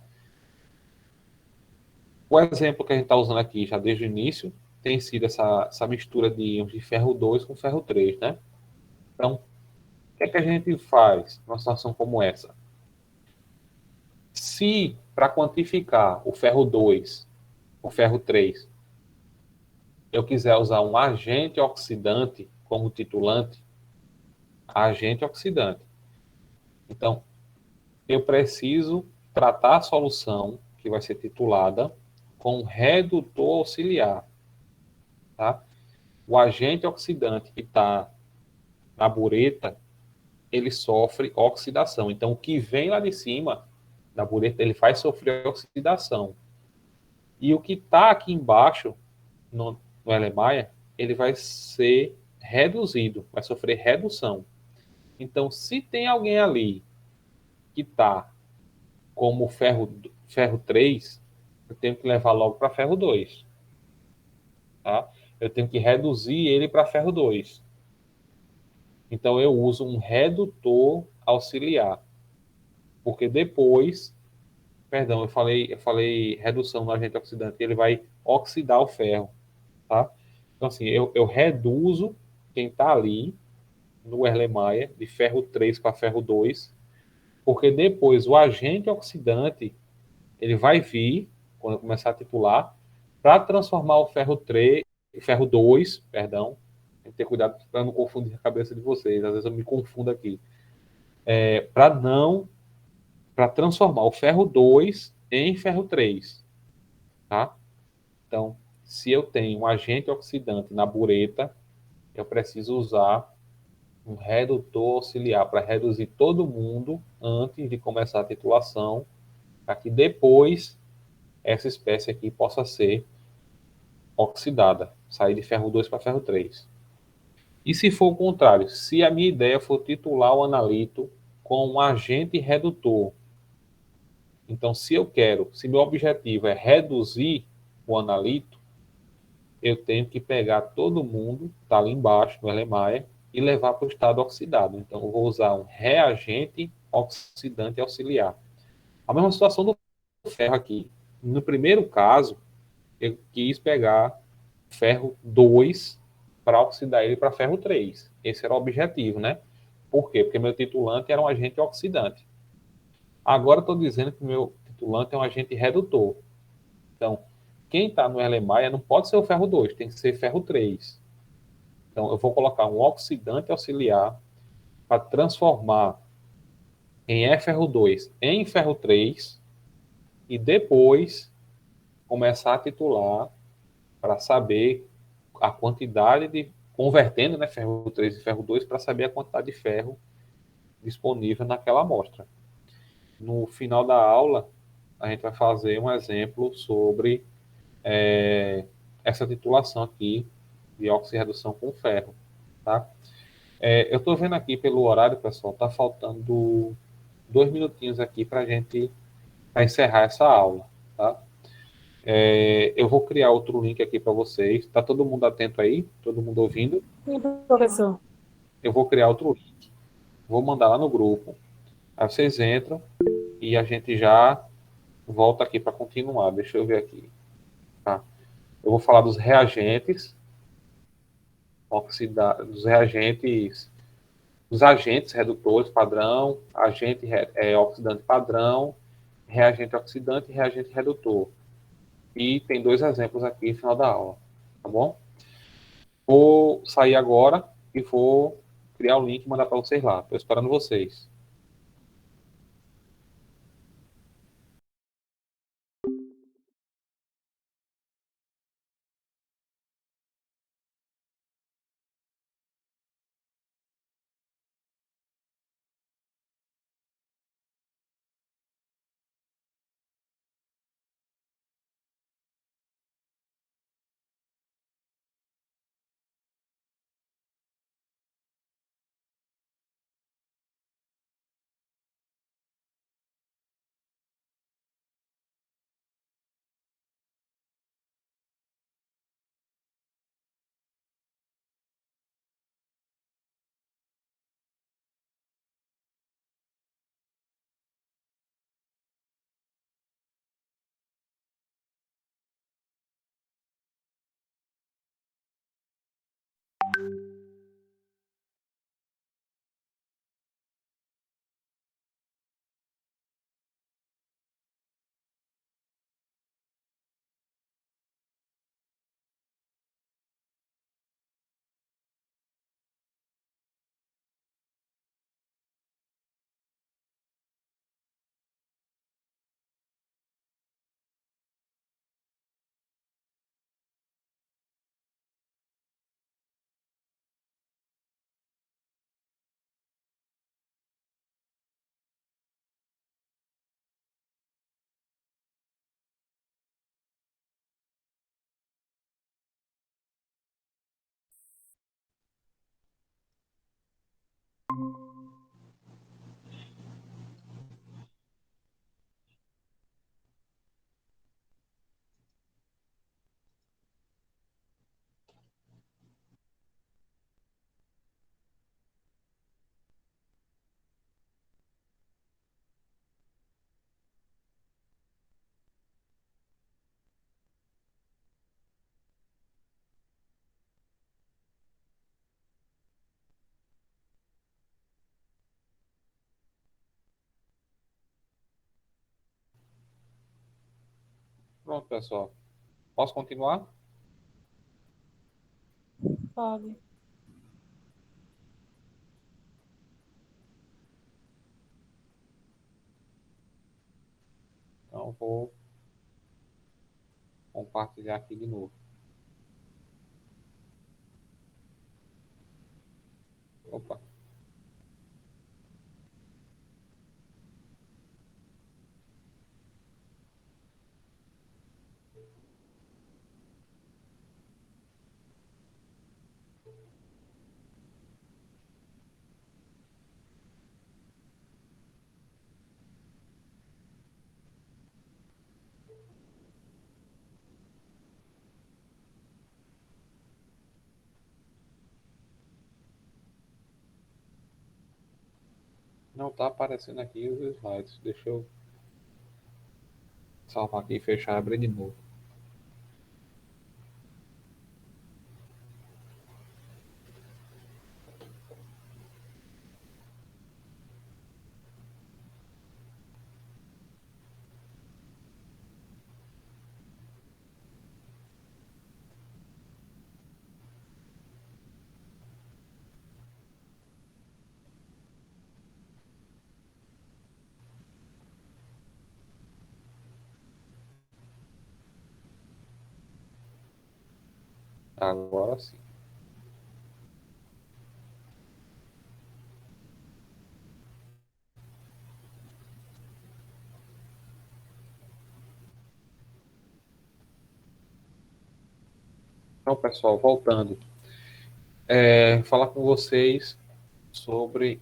O exemplo que a gente está usando aqui já desde o início tem sido essa mistura de íons de ferro 2 com ferro 3, né? Então, o que é que a gente faz numa situação como essa? Se, para quantificar o ferro 2, o ferro 3, eu quiser usar um agente oxidante como titulante, agente oxidante. Então, eu preciso tratar a solução que vai ser titulada com redutor auxiliar. Tá? O agente oxidante que está na bureta, ele sofre oxidação. Então, o que vem lá de cima da bureta, ele vai sofrer oxidação. E o que está aqui embaixo, no Erlenmeyer, ele vai ser reduzido, vai sofrer redução. Então, se tem alguém ali que está como ferro 3, eu tenho que levar logo para ferro 2. Tá? Eu tenho que reduzir ele para ferro 2. Então, eu uso um redutor auxiliar. Porque depois, perdão, eu falei redução no agente oxidante, ele vai oxidar o ferro. Tá? Então, assim, eu reduzo quem está ali no Erlenmeyer de ferro 3 para ferro 2, porque depois o agente oxidante ele vai vir, quando eu começar a titular, para transformar o ferro 3, ferro 2, perdão, tem que ter cuidado para não confundir a cabeça de vocês, às vezes eu me confundo aqui, para transformar o ferro 2 em ferro 3, tá? Então, se eu tenho um agente oxidante na bureta, eu preciso usar um redutor auxiliar para reduzir todo mundo antes de começar a titulação, para que depois essa espécie aqui possa ser oxidada, sair de ferro 2 para ferro 3. E se for o contrário, se a minha ideia for titular o analito com um agente redutor, então se meu objetivo é reduzir o analito, eu tenho que pegar todo mundo, está ali embaixo no Erlenmeyer, e levar para o estado oxidado. Então eu vou usar um reagente oxidante auxiliar. A mesma situação do ferro aqui. No primeiro caso, eu quis pegar ferro 2 para oxidar ele para ferro 3. Esse era o objetivo, né? Por quê? Porque meu titulante era um agente oxidante. Agora estou dizendo que meu titulante é um agente redutor. Então, quem está no Erlenmeyer não pode ser o ferro 2, tem que ser ferro 3. Então, eu vou colocar um oxidante auxiliar para transformar em Eferro2 em ferro 3 e depois começar a titular para saber a quantidade de convertendo, né, ferro 3 e ferro 2 para saber a quantidade de ferro disponível naquela amostra. No final da aula, a gente vai fazer um exemplo sobre essa titulação aqui de oxirredução com ferro. Tá? Eu estou vendo aqui pelo horário, pessoal, está faltando 2 minutinhos aqui para a gente encerrar essa aula. Tá? Eu vou criar outro link aqui para vocês. Está todo mundo atento aí? Todo mundo ouvindo? Sim, professor. Eu vou criar outro link. Vou mandar lá no grupo. Aí vocês entram e a gente já volta aqui para continuar. Deixa eu ver aqui. Tá? Eu vou falar dos reagentes, dos agentes redutores padrão, agente oxidante padrão, reagente oxidante e reagente redutor. E tem 2 exemplos aqui no final da aula. Tá bom? Vou sair agora e vou criar o link e mandar para vocês lá. Estou esperando vocês. Pronto, pessoal. Posso continuar? Pode. Então, vou compartilhar aqui de novo. Opa. Não está aparecendo aqui os slides. Deixa eu salvar aqui, fechar e abrir de novo. Agora sim. Então, pessoal, voltando. Falar com vocês sobre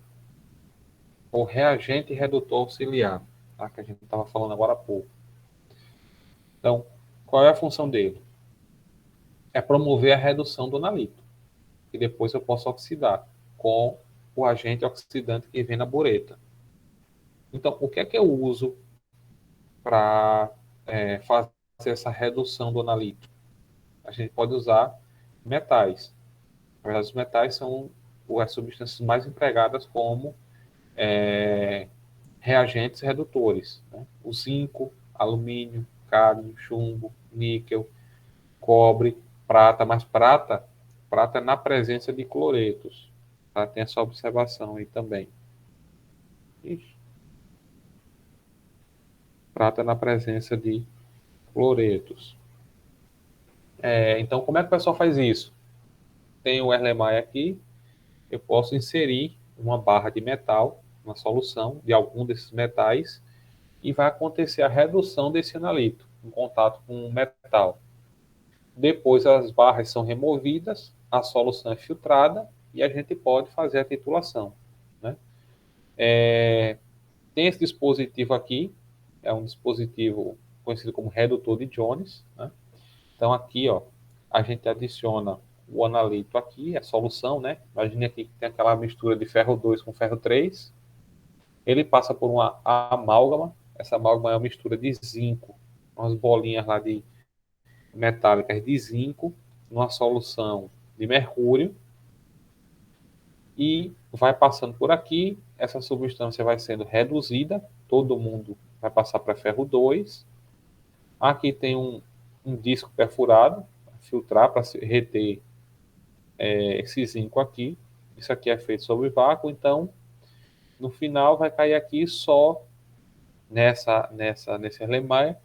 o reagente redutor auxiliar, tá? Que a gente estava falando agora há pouco. Então, qual é a função dele? É promover a redução do analito, que depois eu posso oxidar com o agente oxidante que vem na bureta. Então, o que é que eu uso para fazer essa redução do analito? A gente pode usar metais. Na verdade, os metais são as substâncias mais empregadas como reagentes redutores, né? O zinco, alumínio, cádmio, chumbo, níquel, cobre, prata, mas prata é na presença de cloretos, tá? Tem essa observação aí também. Ixi. Prata na presença de cloretos. Então, como é que o pessoal faz isso? Tem o Erlenmeyer aqui, eu posso inserir uma barra de metal na solução de algum desses metais e vai acontecer a redução desse analito em contato com o metal. Depois as barras são removidas, a solução é filtrada e a gente pode fazer a titulação, né? Tem esse dispositivo aqui, é um dispositivo conhecido como redutor de Jones, né? Então aqui, ó, a gente adiciona o analito aqui, a solução, né? Imagine aqui que tem aquela mistura de ferro 2 com ferro 3. Ele passa por uma amálgama. Essa amálgama é uma mistura de zinco, umas bolinhas lá de metálicas de zinco, numa solução de mercúrio, e vai passando por aqui, essa substância vai sendo reduzida, todo mundo vai passar para ferro 2. Aqui tem um disco perfurado, filtrar para reter esse zinco aqui. Isso aqui é feito sobre vácuo, então no final vai cair aqui só nesse Erlenmeyer,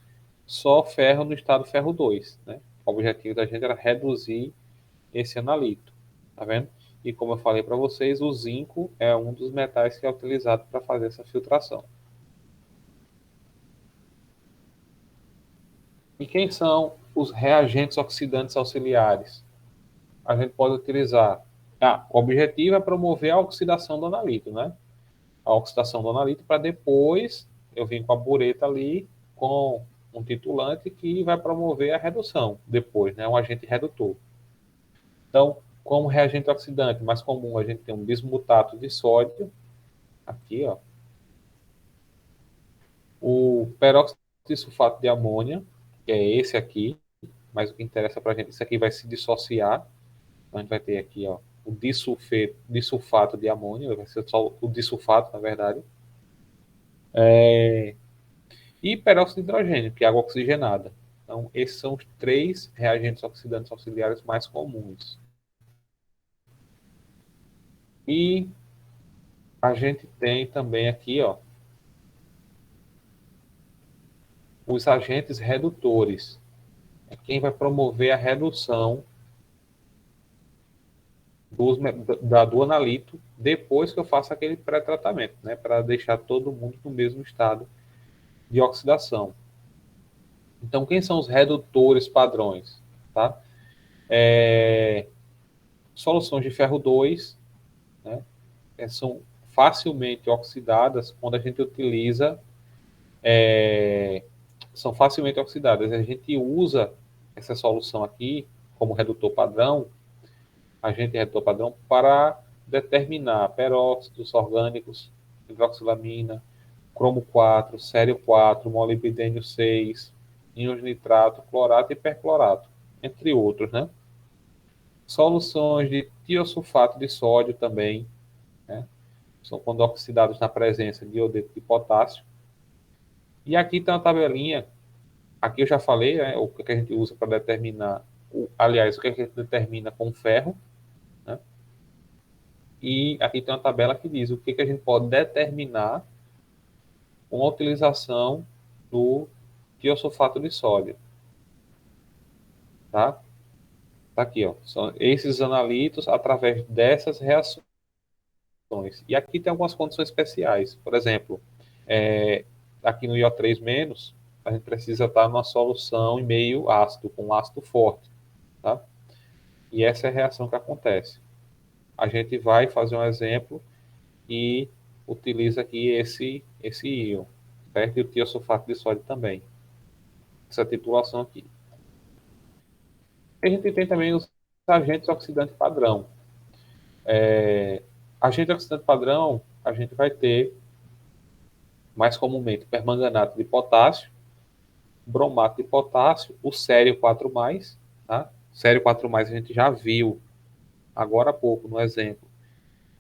só ferro no estado ferro 2, né? O objetivo da gente era reduzir esse analito, tá vendo? E como eu falei para vocês, o zinco é um dos metais que é utilizado para fazer essa filtração. E quem são os reagentes oxidantes auxiliares? A gente pode utilizar O objetivo é promover a oxidação do analito, né? A oxidação do analito para depois eu vir com a bureta ali com um titulante que vai promover a redução depois, né? Um agente redutor. Então, como reagente oxidante mais comum, a gente tem um bismutato de sódio, aqui, ó. O peróxido de sulfato de amônia, que é esse aqui, mas o que interessa para a gente, isso aqui vai se dissociar. Então, a gente vai ter aqui, ó, o disulfato de amônio, vai ser só o disulfato, na verdade. E peróxido de hidrogênio, que é água oxigenada. Então, esses são os 3 reagentes oxidantes auxiliares mais comuns. E a gente tem também aqui, ó, os agentes redutores. É quem vai promover a redução do analito depois que eu faço aquele pré-tratamento, né, para deixar todo mundo no mesmo estado de oxidação. Então, quem são os redutores padrões? Tá? Soluções de ferro 2, né, são facilmente oxidadas quando a gente utiliza. São facilmente oxidadas. A gente usa essa solução aqui como redutor padrão, agente redutor padrão, para determinar peróxidos orgânicos, hidroxilamina, cromo 4, sério 4, molibdênio 6, íons de nitrato, clorato e perclorato, entre outros, né? Soluções de tiosulfato de sódio também, né? São quando oxidados na presença de iodeto de potássio. E aqui tem uma tabelinha, aqui eu já falei, né, o que a gente usa para determinar, aliás, o que a gente determina com ferro, né? E aqui tem uma tabela que diz o que a gente pode determinar com a utilização do tiosulfato de sódio. Tá? Tá aqui, ó. São esses analitos através dessas reações. E aqui tem algumas condições especiais. Por exemplo, aqui no IO3-, a gente precisa estar numa solução em meio ácido, com um ácido forte. Tá? E essa é a reação que acontece. A gente vai fazer um exemplo e utiliza aqui esse íon, certo? E o tiosulfato de sódio também. Essa titulação aqui. A gente tem também os agentes oxidantes padrão. Agente oxidante padrão, a gente vai ter mais comumente permanganato de potássio, bromato de potássio, o sério 4+, tá? Sério 4+, a gente já viu agora há pouco no exemplo,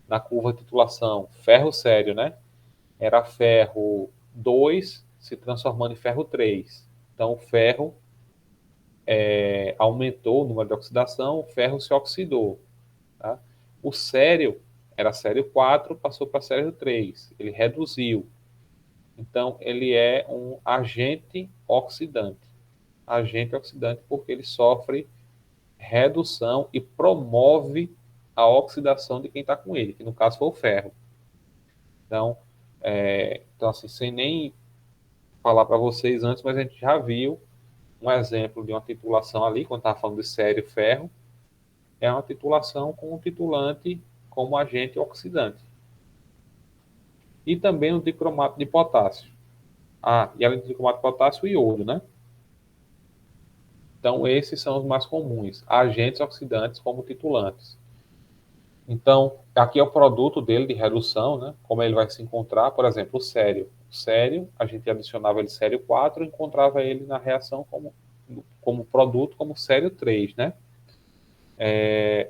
na curva de titulação, ferro sério, né? Era ferro 2 se transformando em ferro 3. Então, o ferro aumentou o número de oxidação, o ferro se oxidou. Tá? O sério era sério 4, passou para sério 3. Ele reduziu. Então, ele é um agente oxidante. Agente oxidante porque ele sofre redução e promove a oxidação de quem está com ele, que no caso foi o ferro. Então, assim, sem nem falar para vocês antes, mas a gente já viu um exemplo de uma titulação ali, quando estava falando de sério ferro, é uma titulação com um titulante como agente oxidante. E também o dicromato de potássio. E além do dicromato de potássio, o iodo, né? Então, esses são os mais comuns, agentes oxidantes como titulantes. Então, aqui é o produto dele de redução, né? Como ele vai se encontrar, por exemplo, o sério. O sério, a gente adicionava ele sério 4 e encontrava ele na reação como produto, como sério 3, né?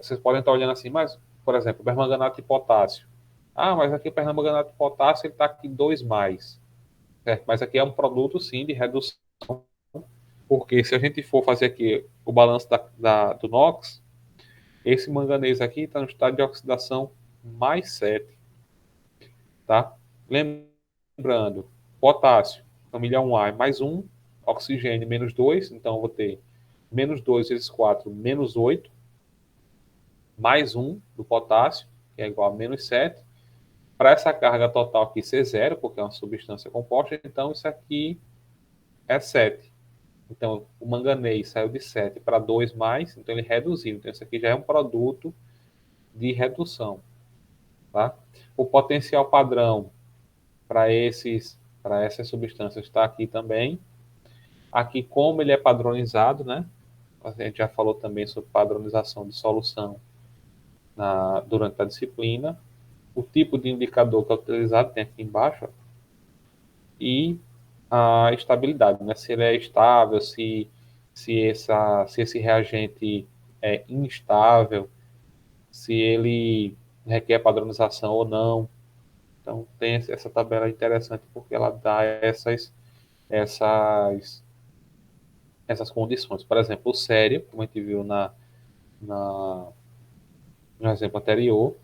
Vocês podem estar olhando assim, mas, por exemplo, permanganato de potássio. Mas aqui o permanganato de potássio ele está aqui 2+. Certo? Mas aqui é um produto, sim, de redução, porque se a gente for fazer aqui o balanço do NOx, esse manganês aqui está no estado de oxidação +7. Tá? Lembrando, potássio, família 1A é +1, oxigênio -2, então eu vou ter -2 vezes 4, -8, +1 do potássio, que é igual a -7. Para essa carga total aqui ser 0, porque é uma substância composta, então isso aqui é 7. Então, o manganês saiu de 7 para 2+, então ele reduziu. Então, isso aqui já é um produto de redução. Tá? O potencial padrão para essas substâncias está aqui também. Aqui, como ele é padronizado, né? A gente já falou também sobre padronização de solução durante a disciplina. O tipo de indicador que é utilizado tem aqui embaixo. Ó, e a estabilidade, né? Se ele é estável, se esse reagente é instável, se ele requer padronização ou não. Então, tem essa tabela interessante porque ela dá essas, essas condições. Por exemplo, o sério, como a gente viu no exemplo anterior,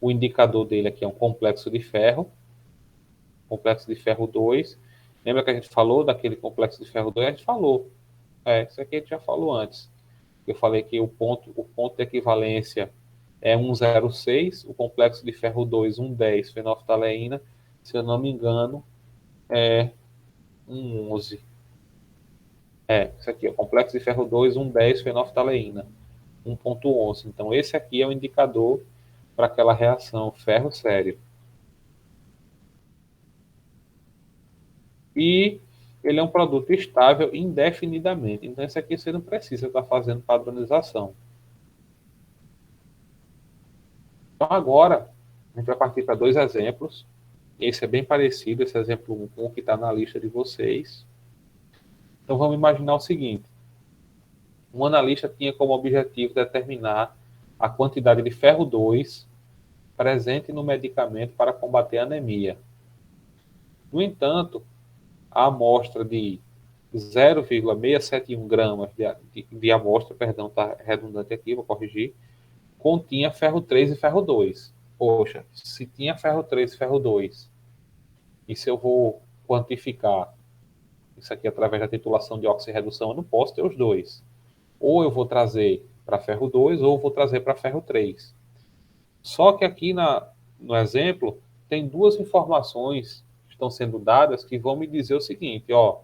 o indicador dele aqui é um complexo de ferro 2. Lembra que a gente falou daquele complexo de ferro 2? A gente falou. Isso aqui a gente já falou antes. Eu falei que o ponto de equivalência é 1,06, o complexo de ferro 2, 1,10, fenolftaleína, se eu não me engano, é 1,11. Isso aqui, o complexo de ferro 2, 1,10, fenolftaleína, 1,11. Então, esse aqui é o indicador para aquela reação ferro sério. E ele é um produto estável indefinidamente. Então, esse aqui você não precisa estar fazendo padronização. Então, agora, a gente vai partir para 2 exemplos. Esse é bem parecido, esse exemplo 1 com o que está na lista de vocês. Então, vamos imaginar o seguinte. Um analista tinha como objetivo determinar a quantidade de ferro 2 presente no medicamento para combater a anemia. No entanto, a amostra de 0,671 gramas de amostra, perdão, está redundante aqui, vou corrigir, continha ferro 3 e ferro 2. Poxa, se tinha ferro 3 e ferro 2, e se eu vou quantificar isso aqui através da titulação de oxirredução, eu não posso ter os dois. Ou eu vou trazer para ferro 2, ou eu vou trazer para ferro 3. Só que aqui no exemplo, tem duas informações que estão sendo dadas que vão me dizer o seguinte, ó,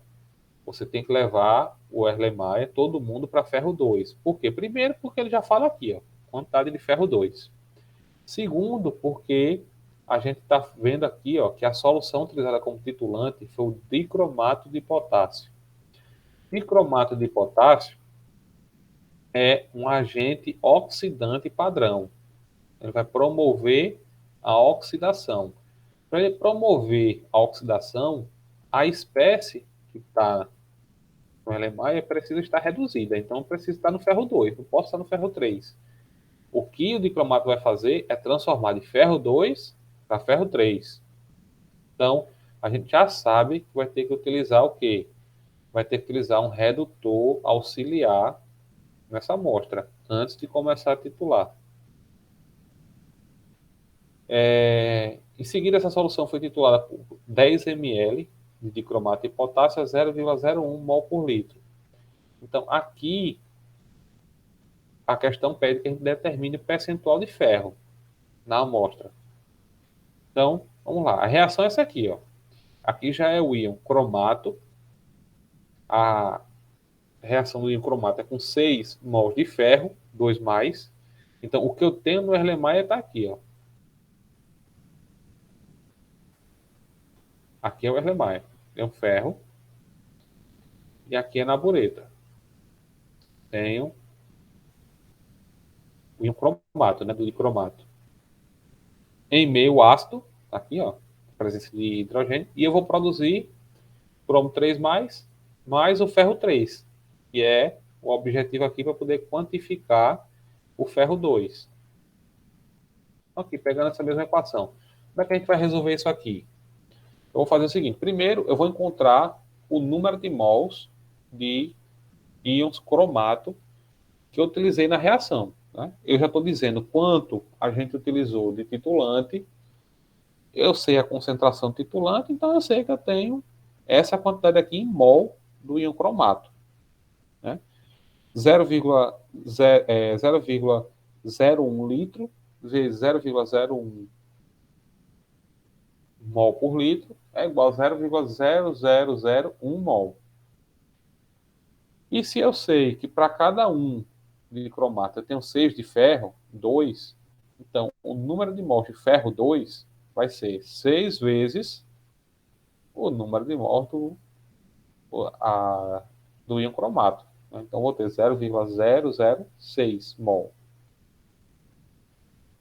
você tem que levar o Erlenmeyer, todo mundo, para ferro 2. Por quê? Primeiro, porque ele já fala aqui, ó, quantidade de ferro 2. Segundo, porque a gente está vendo aqui, ó, que a solução utilizada como titulante foi o dicromato de potássio. Dicromato de potássio é um agente oxidante padrão. Ele vai promover a oxidação. Para ele promover a oxidação, a espécie que está no Erlenmeyer precisa estar reduzida. Então, precisa estar no ferro 2, não posso estar no ferro 3. O que o dicromato vai fazer é transformar de ferro 2 para ferro 3. Então, a gente já sabe que vai ter que utilizar o quê? Vai ter que utilizar um redutor auxiliar nessa amostra, antes de começar a titular. Em seguida, essa solução foi titulada por 10 ml de dicromato de potássio a 0,01 mol por litro. Então, aqui, a questão pede que a gente determine o percentual de ferro na amostra. Então, vamos lá. A reação é essa aqui, ó. Aqui já é o íon cromato. A reação do íon cromato é com 6 mols de ferro, 2 mais. Então, o que eu tenho no Erlenmeyer está aqui, ó. Aqui é o Erlenmeyer. Tem um ferro. E aqui é na bureta. Tenho o íon cromato, né, do dicromato. Em meio ácido, aqui, ó, presença de hidrogênio, e eu vou produzir cromo 3+, mais o ferro 3, que é o objetivo aqui para poder quantificar o ferro 2. Aqui, pegando essa mesma equação. Como é que a gente vai resolver isso aqui? Eu vou fazer o seguinte, primeiro eu vou encontrar o número de mols de íons cromato que eu utilizei na reação. Né? Eu já estou dizendo quanto a gente utilizou de titulante, eu sei a concentração titulante, então eu sei que eu tenho essa quantidade aqui em mol do íon cromato. Né? 0,01 litro vezes 0,01 mol por litro é igual a 0,0001 mol. E se eu sei que para cada um de cromato eu tenho 6 de ferro, 2, Então, o número de mols de ferro 2 vai ser 6 vezes o número de mols do íon cromato. Então, vou ter 0,006 mol.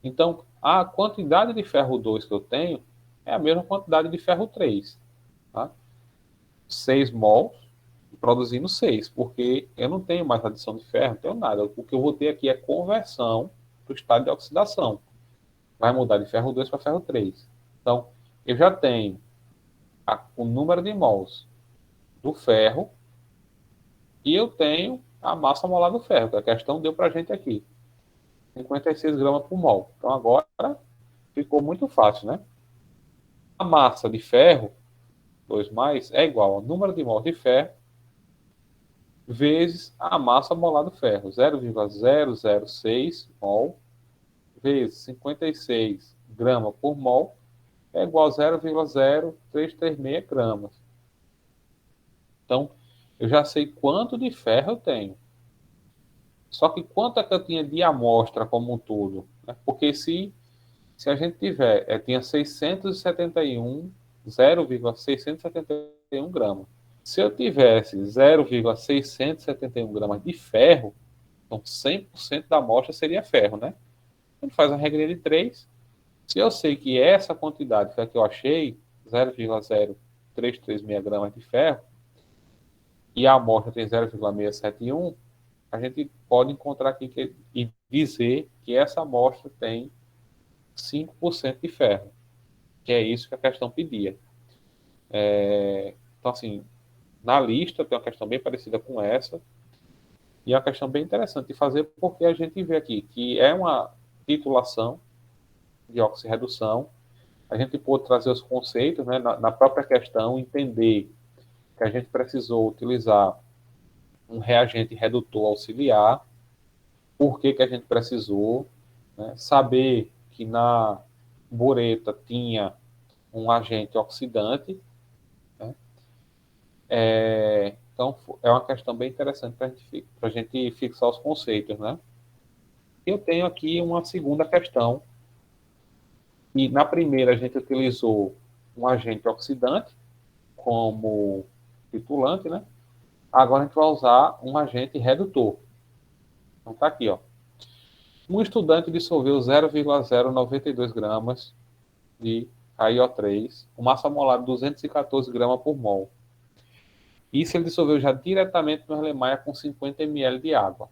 Então, a quantidade de ferro 2 que eu tenho é a mesma quantidade de ferro 3. Tá? 6 mols produzindo 6, porque eu não tenho mais adição de ferro, não tenho nada. O que eu vou ter aqui é conversão do estado de oxidação. Vai mudar de ferro 2 para ferro 3. Então, eu já tenho o número de mols do ferro e eu tenho a massa molar do ferro, que a questão deu para a gente aqui. 56 gramas por mol. Então, agora ficou muito fácil, né? A massa de ferro, 2 mais, é igual ao número de mols de ferro vezes a massa molar do ferro, 0,006 mol vezes 56 gramas por mol é igual a 0,0336 gramas. Então, eu já sei quanto de ferro eu tenho. Só que quanto é que eu tinha de amostra como um todo? Né? Porque se a gente tiver, tinha 671, 0,671 gramas. Se eu tivesse 0,671 gramas de ferro, então 100% da amostra seria ferro, né? A gente faz a regrinha de 3. Se eu sei que essa quantidade foi a que eu achei, 0,0336 gramas de ferro, e a amostra tem 0,671, a gente pode encontrar aqui e dizer que essa amostra tem 5% de ferro, que é isso que a questão pedia. Então, assim, na lista tem uma questão bem parecida com essa, e é uma questão bem interessante de fazer, porque a gente vê aqui que é uma titulação de oxirredução, a gente pôde trazer os conceitos, né, na própria questão, entender que a gente precisou utilizar um reagente redutor auxiliar, por que a gente precisou, né, saber que na bureta tinha um agente oxidante, né, então é uma questão bem interessante para a gente fixar os conceitos, né? Eu tenho aqui uma segunda questão, e na primeira a gente utilizou um agente oxidante como titulante, né? Agora a gente vai usar um agente redutor. Então tá aqui, ó. Um estudante dissolveu 0,092 gramas de KiO3, com massa molar de 214 gramas por mol. Isso ele dissolveu já diretamente no Erlenmeyer com 50 ml de água.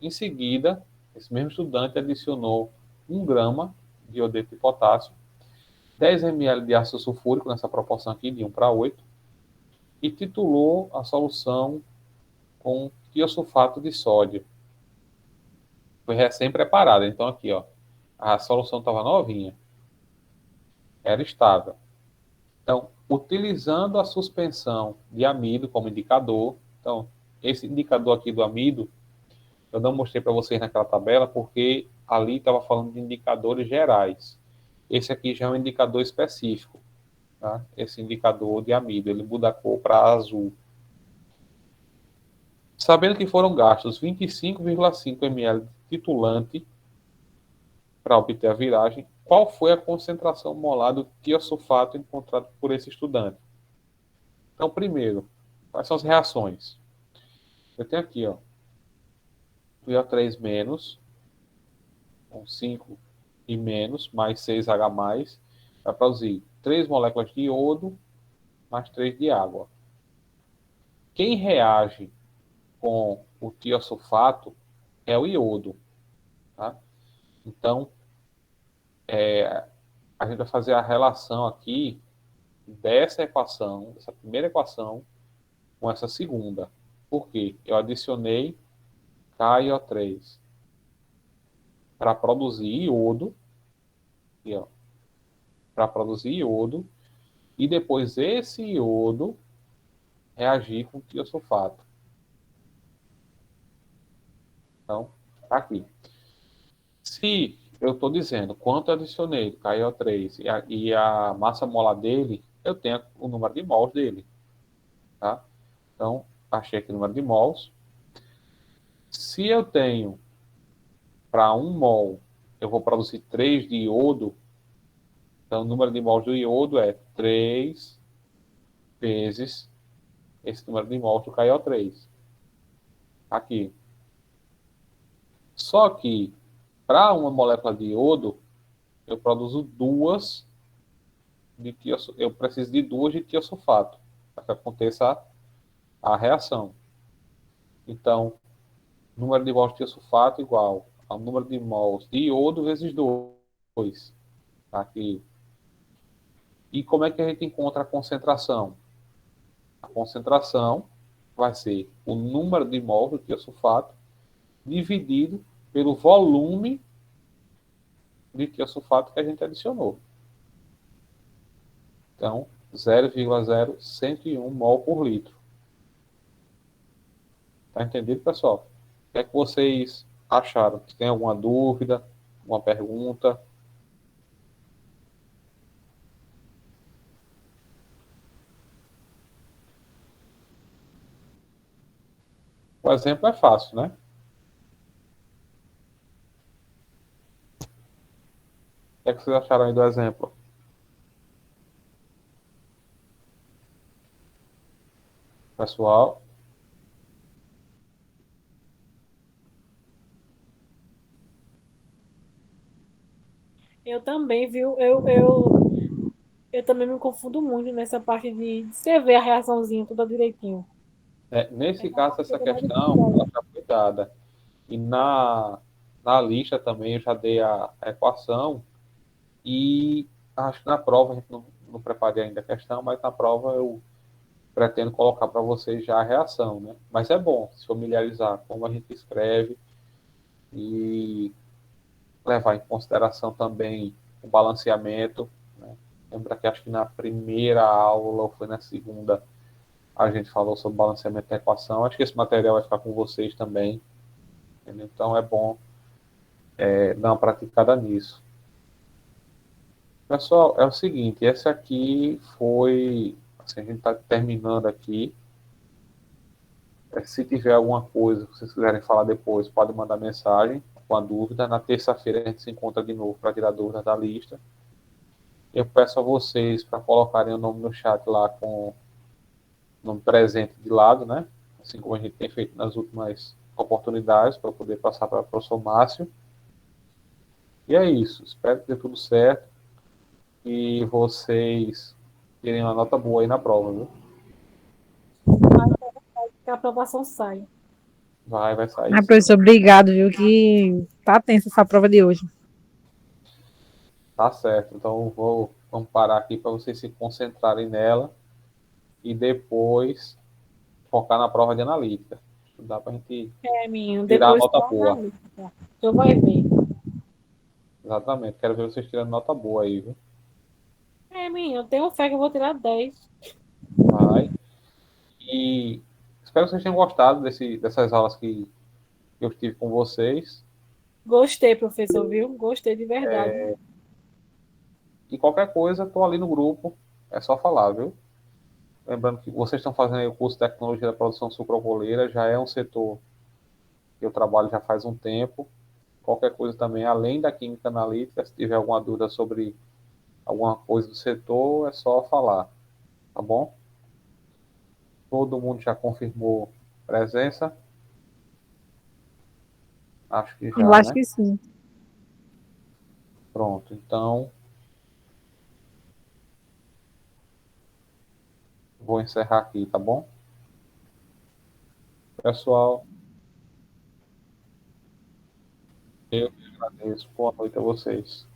Em seguida, esse mesmo estudante adicionou 1 grama de iodeto de potássio, 10 ml de ácido sulfúrico, nessa proporção aqui de 1 para 8, e titulou a solução com tiosulfato de sódio. Foi recém-preparada, então aqui, ó, a solução estava novinha, era estável. Então, utilizando a suspensão de amido como indicador, então, esse indicador aqui do amido, eu não mostrei para vocês naquela tabela, porque ali estava falando de indicadores gerais. Esse aqui já é um indicador específico, tá? Esse indicador de amido, ele muda a cor para azul. Sabendo que foram gastos 25,5 ml de titulante para obter a viragem, qual foi a concentração molar do tiosulfato encontrado por esse estudante? Então, primeiro, quais são as reações? Eu tenho aqui, ó, TiO3-, com 5 e menos, mais 6H+, vai produzir 3 moléculas de iodo, mais 3 de água. Quem reage com o tiosulfato é o iodo, tá? Então, a gente vai fazer a relação aqui dessa equação, dessa primeira equação, com essa segunda. Por quê? Eu adicionei KiO3 para produzir iodo, para produzir iodo, e depois esse iodo reagir com tiosulfato. Então, tá aqui. Se eu estou dizendo quanto eu adicionei do KiO3 e a massa molar dele, eu tenho o número de mols dele. Tá? Então, achei aqui o número de mols. Se eu tenho para 1 mol eu vou produzir 3 de iodo, então o número de mols do iodo é 3 vezes esse número de mols do KO3. Aqui. Só que, para uma molécula de iodo, eu produzo eu preciso de duas de tiosulfato para que aconteça a reação. Então, número de mols de tiosulfato igual ao número de mols de iodo vezes 2. Aqui. E como é que a gente encontra a concentração? A concentração vai ser o número de mols do tiosulfato dividido pelo volume de tiosulfato que a gente adicionou. Então, 0,0101 mol por litro. Tá entendido, pessoal? O que é que vocês acharam? Tem alguma dúvida? Alguma pergunta? O exemplo é fácil, né? O que é que vocês acharam aí do exemplo? Pessoal, Eu também, viu? Eu também me confundo muito nessa parte de escrever a reaçãozinha toda direitinho. nesse Essa caso, parte essa é mais questão difícil. ela já foi dada. E na lista também eu já dei a equação. E acho que na prova, a gente não preparei ainda a questão, mas na prova eu pretendo colocar para vocês já a reação, né? Mas é bom se familiarizar como a gente escreve e levar em consideração também o balanceamento, né? Lembra que acho que na primeira aula ou foi na segunda a gente falou sobre balanceamento da equação. Acho que esse material vai ficar com vocês também, entendeu? Então é bom dar uma praticada nisso. Pessoal, é o seguinte, esse aqui foi, assim, a gente está terminando aqui. Se tiver alguma coisa que vocês quiserem falar depois, pode mandar mensagem com a dúvida. Na terça-feira a gente se encontra de novo para tirar dúvidas da lista. Eu peço a vocês para colocarem o nome no chat lá com o nome presente de lado, né? Assim como a gente tem feito nas últimas oportunidades, para poder passar para o professor Márcio. E é isso. Espero que dê tudo certo e vocês terem uma nota boa aí na prova, viu? Que a aprovação sai. Vai sair Ah, sim. professor, obrigado, viu? Que tá tensa essa prova de hoje. Tá certo. Então vamos parar aqui para vocês se concentrarem nela e depois focar na prova de analítica. Dá para a gente É, menino, tirar a depois nota só boa. analista. Tu vai ver. Exatamente. Quero ver vocês tirando nota boa aí, viu? É, menino, eu tenho fé que eu vou tirar 10. Vai. E espero que vocês tenham gostado dessas aulas que eu tive com vocês. Gostei, professor, viu? Gostei de verdade. E qualquer coisa, estou ali no grupo. É só falar, viu? Lembrando que vocês estão fazendo aí o curso de Tecnologia da Produção Sucroalcooleira, já é um setor que eu trabalho já faz um tempo. Qualquer coisa também, além da química analítica, se tiver alguma dúvida sobre alguma coisa do setor, é só falar, tá bom? Todo mundo já confirmou presença? Acho que Eu já, acho né? que sim. Pronto, então vou encerrar aqui, tá bom? Pessoal, eu que agradeço. Boa noite a vocês.